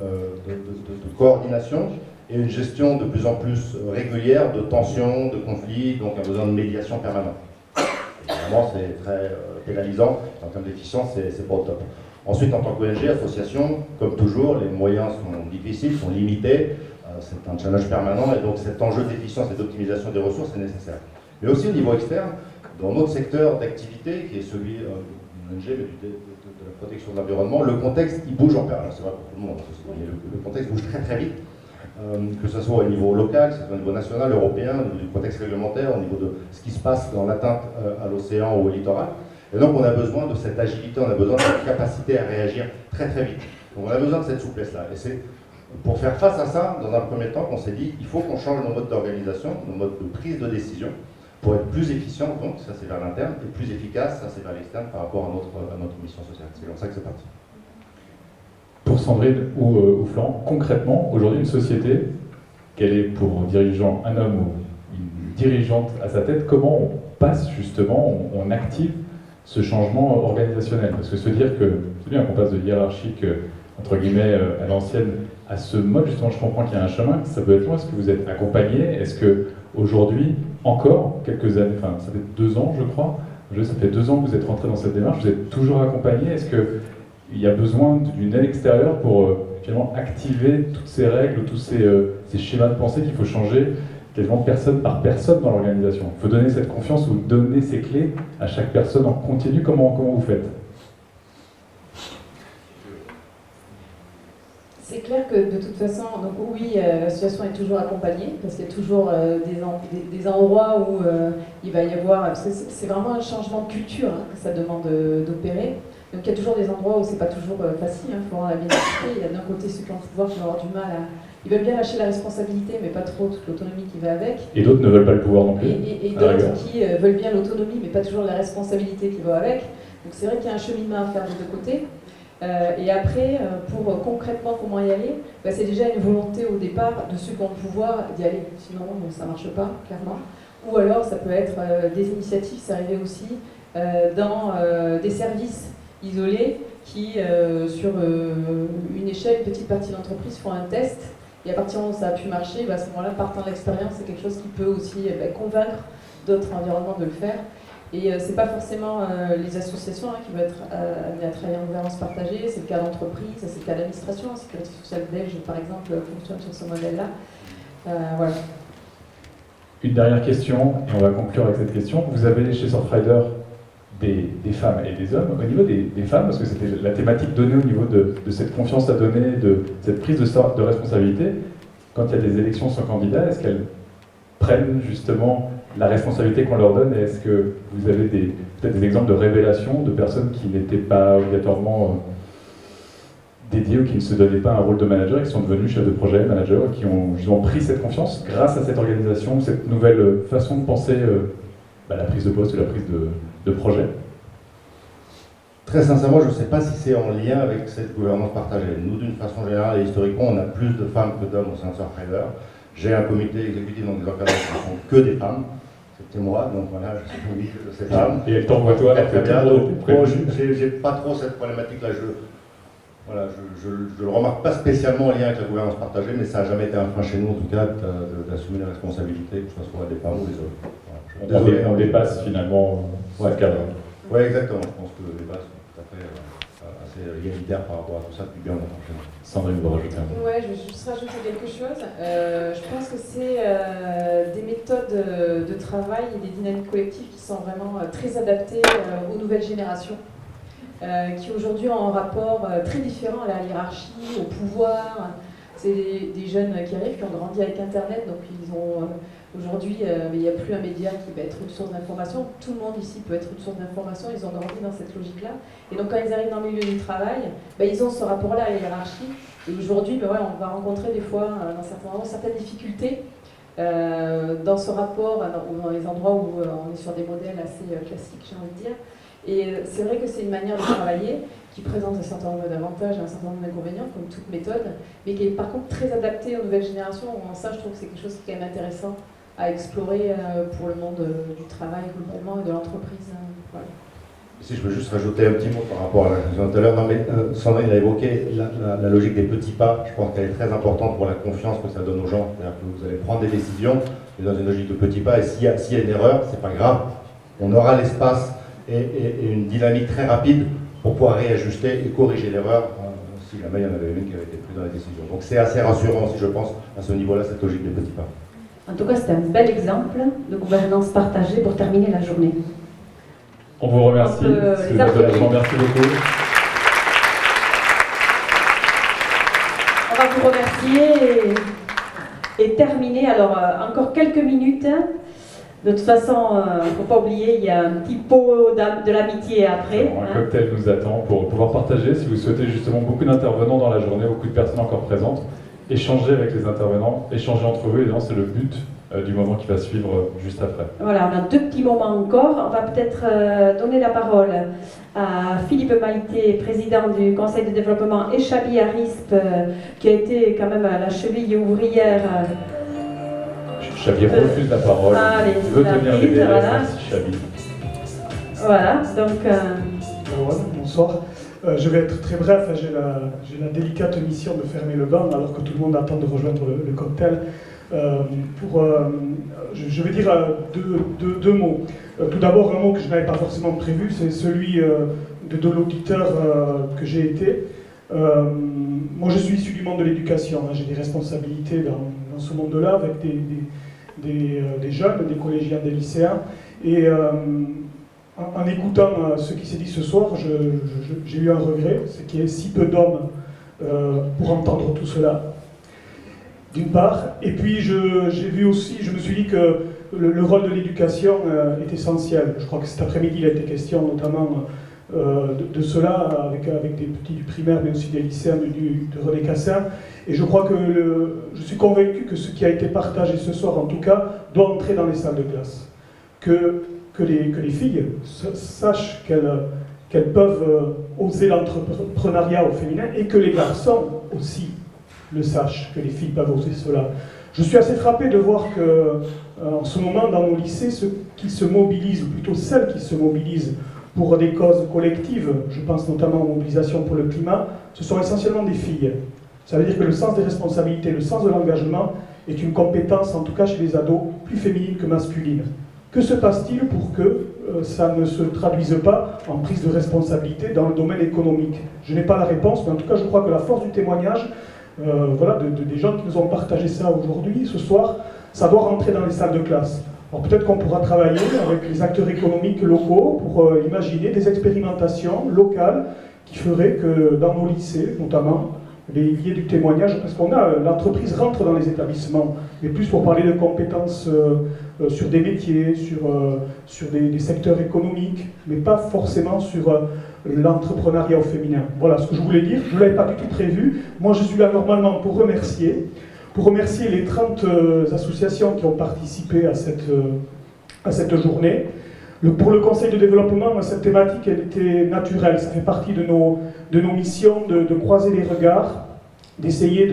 coordination et une gestion de plus en plus régulière de tensions, de conflits, donc un besoin de médiation permanente. Évidemment, c'est très pénalisant, en termes d'efficience, c'est pas au top. Ensuite, en tant qu'ONG, association, comme toujours, les moyens sont difficiles, sont limités, c'est un challenge permanent, et donc cet enjeu d'efficience et d'optimisation des ressources est nécessaire. Mais aussi au niveau externe, dans notre secteur d'activité, qui est celui d'une ONG, mais de la protection de l'environnement, le contexte, il bouge en permanence. C'est vrai pour tout le monde, mais le contexte bouge très très vite, que ce soit au niveau local, que ce soit au niveau national, européen, au niveau du contexte réglementaire, au niveau de ce qui se passe dans l'atteinte à l'océan ou au littoral. Et donc on a besoin de cette agilité, on a besoin de cette capacité à réagir très très vite. Donc on a besoin de cette souplesse-là. Et c'est pour faire face à ça, dans un premier temps, qu'on s'est dit il faut qu'on change nos modes d'organisation, nos modes de prise de décision, pour être plus efficient, donc ça c'est vers l'interne, et plus efficace, ça c'est vers l'externe par rapport à notre mission sociale. C'est comme ça que c'est parti. Pour Sandrine ou Florent, concrètement, aujourd'hui une société, quelle est pour dirigeant un homme ou une dirigeante à sa tête, comment on passe justement, on active ce changement organisationnel? Parce que se dire que, c'est bien qu'on passe de hiérarchique, entre guillemets, à l'ancienne, à ce mode, justement, je comprends qu'il y a un chemin, ça peut être long. Est-ce que vous êtes accompagné? Est-ce que aujourd'hui, encore quelques années, enfin ça fait 2 ans je crois, ça fait 2 ans que vous êtes rentré dans cette démarche, vous êtes toujours accompagné? Est-ce qu'il y a besoin d'une aide extérieure pour finalement activer toutes ces règles, tous ces schémas de pensée qu'il faut changer quasiment personne par personne dans l'organisation? Il faut donner cette confiance ou donner ces clés à chaque personne en continu. Comment vous faites? C'est clair que de toute façon, donc oui, l'association est toujours accompagnée, parce qu'il y a toujours des endroits où il va y avoir, c'est vraiment un changement de culture que ça demande d'opérer. Donc il y a toujours des endroits où c'est pas toujours facile, Florent l'a bien expliqué. Il y a d'un côté ceux qui ont le pouvoir qui vont avoir du mal à... Ils veulent bien lâcher la responsabilité, mais pas trop toute l'autonomie qui va avec. Et d'autres ne veulent pas le pouvoir non plus. Et d'autres qui veulent bien l'autonomie, mais pas toujours la responsabilité qui va avec. Donc c'est vrai qu'il y a un cheminement à faire des deux côtés. Et après, pour concrètement comment y aller, c'est déjà une volonté au départ de ceux qui ont le pouvoir d'y aller. Sinon, ça ne marche pas, clairement. Ou alors, ça peut être des initiatives, c'est arrivé aussi, dans des services isolés qui, sur une échelle, une petite partie de l'entreprise, font un test. Et à partir du moment où ça a pu marcher, à ce moment-là, partant de l'expérience, c'est quelque chose qui peut aussi convaincre d'autres environnements de le faire. Et ce n'est pas forcément les associations qui vont être amenées à travailler en gouvernance partagée, c'est le cas d'entreprise, c'est le cas d'administration. La sécurité sociale belge, par exemple, fonctionne sur ce modèle-là. Voilà. Une dernière question, et on va conclure avec cette question. Vous avez chez Surfrider des femmes et des hommes. Au niveau des femmes, parce que c'était la thématique donnée au niveau de cette confiance à donner, de cette prise de responsabilité, quand il y a des élections sans candidat, est-ce qu'elles prennent justement la responsabilité qu'on leur donne? Et est-ce que vous avez peut-être des exemples de révélations de personnes qui n'étaient pas obligatoirement dédiées ou qui ne se donnaient pas un rôle de manager et qui sont devenus chefs de projet, managers, et qui ont justement pris cette confiance grâce à cette organisation, cette nouvelle façon de penser la prise de poste et la prise de projet? Très sincèrement, je ne sais pas si c'est en lien avec cette gouvernance partagée. Nous, d'une façon générale et historiquement, on a plus de femmes que d'hommes au sein de Surfrider. J'ai un comité exécutif dans des encadreurs qui ne sont que des femmes. C'était moi, donc voilà, je suis connu de ces femmes. Et elle t'envoie toi, très bien. J'ai pas trop cette problématique-là. Je le remarque pas spécialement en lien avec la gouvernance partagée, mais ça n'a jamais été un frein chez nous, en tout cas, d'assumer la responsabilité, que ce soit des femmes ou des hommes. Voilà. On dépasse finalement ce cadre. Oui, exactement. Je pense que le débat est tout à fait assez égalitaire par rapport à tout ça depuis bien longtemps chez nous. Sandrine, vous rajoutez un mot? Ouais, je vais juste rajouter quelque chose. Je pense que c'est des méthodes de travail et des dynamiques collectives qui sont vraiment très adaptées aux nouvelles générations, qui aujourd'hui ont un rapport très différent à la hiérarchie, au pouvoir. C'est des jeunes qui arrivent, qui ont grandi avec Internet, donc ils ont aujourd'hui, il n'y a plus un média qui va être une source d'information. Tout le monde ici peut être une source d'information. Ils ont grandi dans cette logique-là. Et donc quand ils arrivent dans le milieu du travail, ils ont ce rapport-là à la hiérarchie. Et aujourd'hui, on va rencontrer des fois, dans certains moments, certaines difficultés dans ce rapport, dans les endroits où on est sur des modèles assez classiques, j'ai envie de dire. Et c'est vrai que c'est une manière de travailler qui présente un certain nombre d'avantages et un certain nombre d'inconvénients, comme toute méthode, mais qui est par contre très adaptée aux nouvelles générations. Ça, je trouve que c'est quelque chose qui est quand même intéressant à explorer pour le monde du travail globalement et de l'entreprise. Voilà. Si je peux juste rajouter un petit mot par rapport à la question tout à l'heure. Non, mais Sandrine a évoqué la logique des petits pas. Je pense qu'elle est très importante pour la confiance que ça donne aux gens. C'est-à-dire que vous allez prendre des décisions, mais dans une logique de petits pas, et s'il y a une erreur, c'est pas grave. On aura l'espace et une dynamique très rapide pour pouvoir réajuster et corriger l'erreur si jamais il y en avait une qui avait été prise dans la décision. Donc c'est assez rassurant aussi, je pense, à ce niveau-là, cette logique des petits pas. En tout cas, c'est un bel exemple de gouvernance partagée pour terminer la journée. On vous remercie. Merci beaucoup. On va vous remercier et terminer. Alors, encore quelques minutes. De toute façon, il ne faut pas oublier, il y a un petit pot de l'amitié après. Un cocktail nous attend pour pouvoir partager, si vous souhaitez justement beaucoup d'intervenants dans la journée, beaucoup de personnes encore présentes, échanger avec les intervenants, échanger entre eux, et c'est le but du moment qui va suivre juste après. Voilà, on a 2 petits moments encore. On va peut-être donner la parole à Philippe Maïté, président du Conseil de développement, et Chabi Arispe, qui a été quand même la cheville ouvrière. Chabi refuse la parole. Allez, il veut tenir les délais. Voilà. Merci Chabi. Voilà, donc... bonsoir. Je vais être très bref. J'ai la délicate mission de fermer le banc alors que tout le monde attend de rejoindre le cocktail. Je vais dire deux mots. Tout d'abord, un mot que je n'avais pas forcément prévu, c'est celui de l'auditeur que j'ai été. Moi, je suis issu du monde de l'éducation. J'ai des responsabilités dans ce monde-là avec des jeunes, des collégiens, des lycéens. Et en écoutant ce qui s'est dit ce soir, j'ai eu un regret, c'est qu'il y ait si peu d'hommes pour entendre tout cela. D'une part, et puis j'ai vu aussi, je me suis dit que le rôle de l'éducation est essentiel. Je crois que cet après-midi, il a été question notamment de cela avec des petits du primaire, mais aussi des lycéens de René Cassin. Et je crois que je suis convaincu que ce qui a été partagé ce soir, en tout cas, doit entrer dans les salles de classe. Que les filles sachent qu'elles peuvent oser l'entrepreneuriat au féminin, et que les garçons aussi le sachent, que les filles peuvent oser cela. Je suis assez frappé de voir que, en ce moment, dans nos lycées, ceux qui se mobilisent, ou plutôt celles qui se mobilisent pour des causes collectives, je pense notamment aux mobilisations pour le climat, ce sont essentiellement des filles. Ça veut dire que le sens des responsabilités, le sens de l'engagement est une compétence, en tout cas chez les ados, plus féminine que masculine. Que se passe-t-il pour que ça ne se traduise pas en prise de responsabilité dans le domaine économique? Je n'ai pas la réponse, mais en tout cas je crois que la force du témoignage, des gens qui nous ont partagé ça aujourd'hui, ce soir, ça doit rentrer dans les salles de classe. Alors peut-être qu'on pourra travailler avec les acteurs économiques locaux pour imaginer des expérimentations locales qui feraient que dans nos lycées, notamment, les liés du témoignage, parce qu'on a, l'entreprise rentre dans les établissements, mais plus pour parler de compétences sur des métiers, sur des secteurs économiques, mais pas forcément sur l'entrepreneuriat au féminin. Voilà ce que je voulais dire, je ne l'avais pas du tout prévu. Moi je suis là normalement pour remercier les 30 associations qui ont participé à cette journée. Pour le Conseil de développement, cette thématique, elle était naturelle. Ça fait partie de nos missions de croiser les regards, d'essayer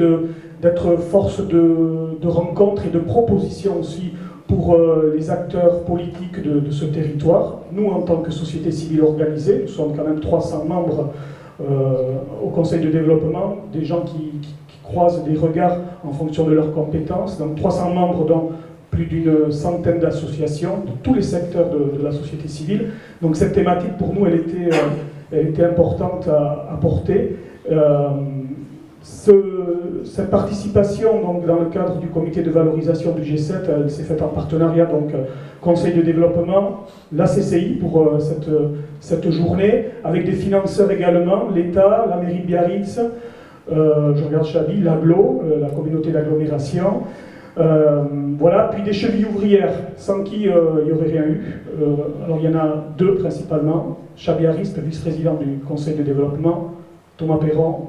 d'être force de rencontre et de proposition aussi pour les acteurs politiques de ce territoire. Nous, en tant que société civile organisée, nous sommes quand même 300 membres au Conseil de développement, des gens qui croisent des regards en fonction de leurs compétences. Donc 300 membres dans plus d'une centaine d'associations de tous les secteurs de la société civile. Donc cette thématique, pour nous, elle était importante à porter. Cette participation, donc, dans le cadre du comité de valorisation du G7, elle s'est faite en partenariat, donc Conseil de développement, la CCI pour cette journée, avec des financeurs également, l'État, la mairie de Biarritz, je regarde Chabi, l'AGLO, la communauté d'agglomération, voilà, puis des chevilles ouvrières, sans qui il n'y aurait rien eu. Alors il y en a 2 principalement, Chabi Arispe, vice-président du Conseil de développement, Thomas Perron,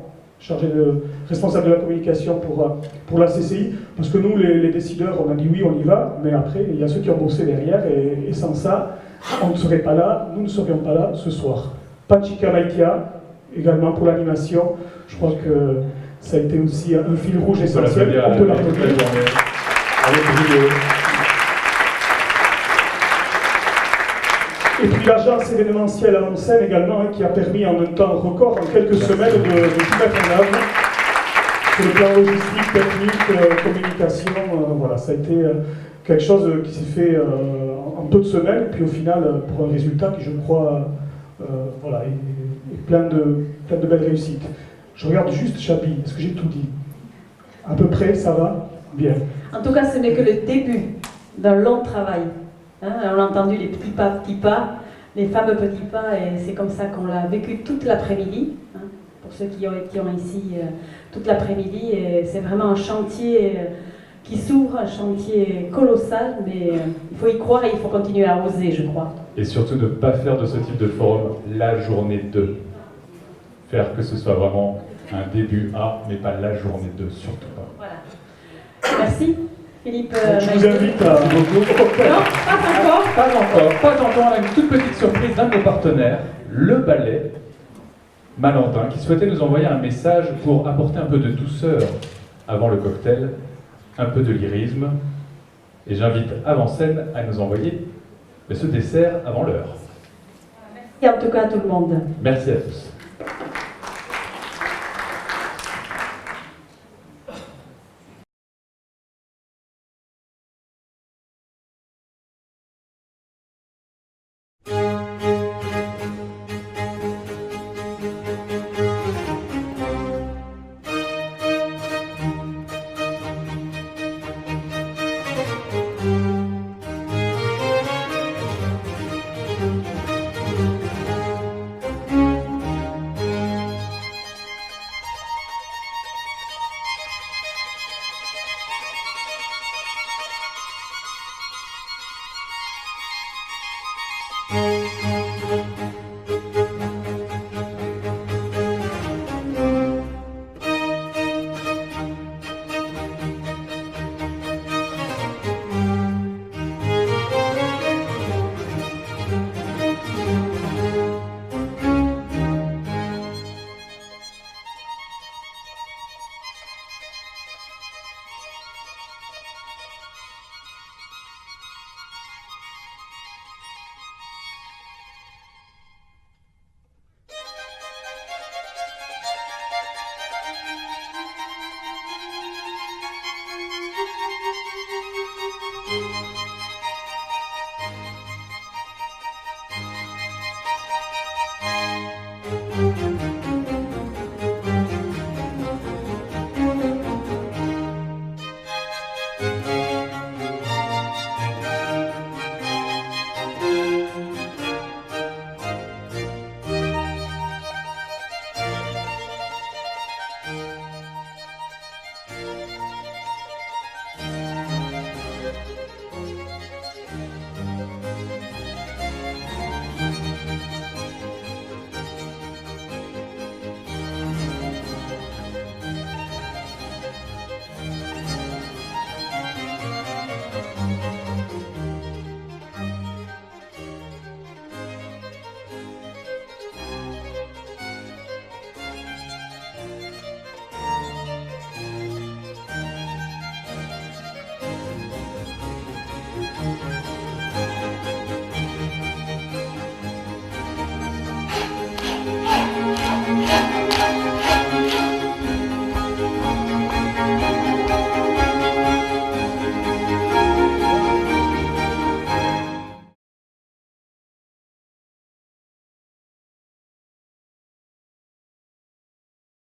responsable de la communication pour la CCI, parce que nous, les décideurs, on a dit oui, on y va, mais après, il y a ceux qui ont bossé derrière, et sans ça, on ne serait pas là, nous ne serions pas là ce soir. Panchika Maitia, également pour l'animation, je crois que ça a été aussi un fil rouge essentiel, on peut l'applaudir. Et puis l'agence événementielle à Onsen également, qui a permis en un temps record, en quelques semaines, de tout mettre en œuvre sur le plan logistique, technique, communication. Voilà, ça a été quelque chose qui s'est fait en peu de semaines, puis au final, pour un résultat qui, je crois, voilà, et plein de belles réussites. Je regarde juste Chapi, est-ce que j'ai tout dit? À peu près, ça va? Bien. En tout cas, ce n'est que le début d'un long travail. Hein, on a entendu les petits pas, les fameux petits pas, et c'est comme ça qu'on l'a vécu toute l'après-midi. Hein, pour ceux qui ont ici toute l'après-midi, et c'est vraiment un chantier qui s'ouvre, un chantier colossal, mais il faut y croire et il faut continuer à oser, je crois. Et surtout ne pas faire de ce type de forum la journée 2. Faire que ce soit vraiment un début A, mais pas la journée 2, surtout pas. Voilà. Merci. Philippe, je vous invite à... Non, pas encore. Pas encore. On a une toute petite surprise d'un de nos partenaires, le ballet Malentin, qui souhaitait nous envoyer un message pour apporter un peu de douceur avant le cocktail, un peu de lyrisme. Et j'invite Avant-Scène à nous envoyer ce dessert avant l'heure. Merci en tout cas à tout le monde. Merci à tous.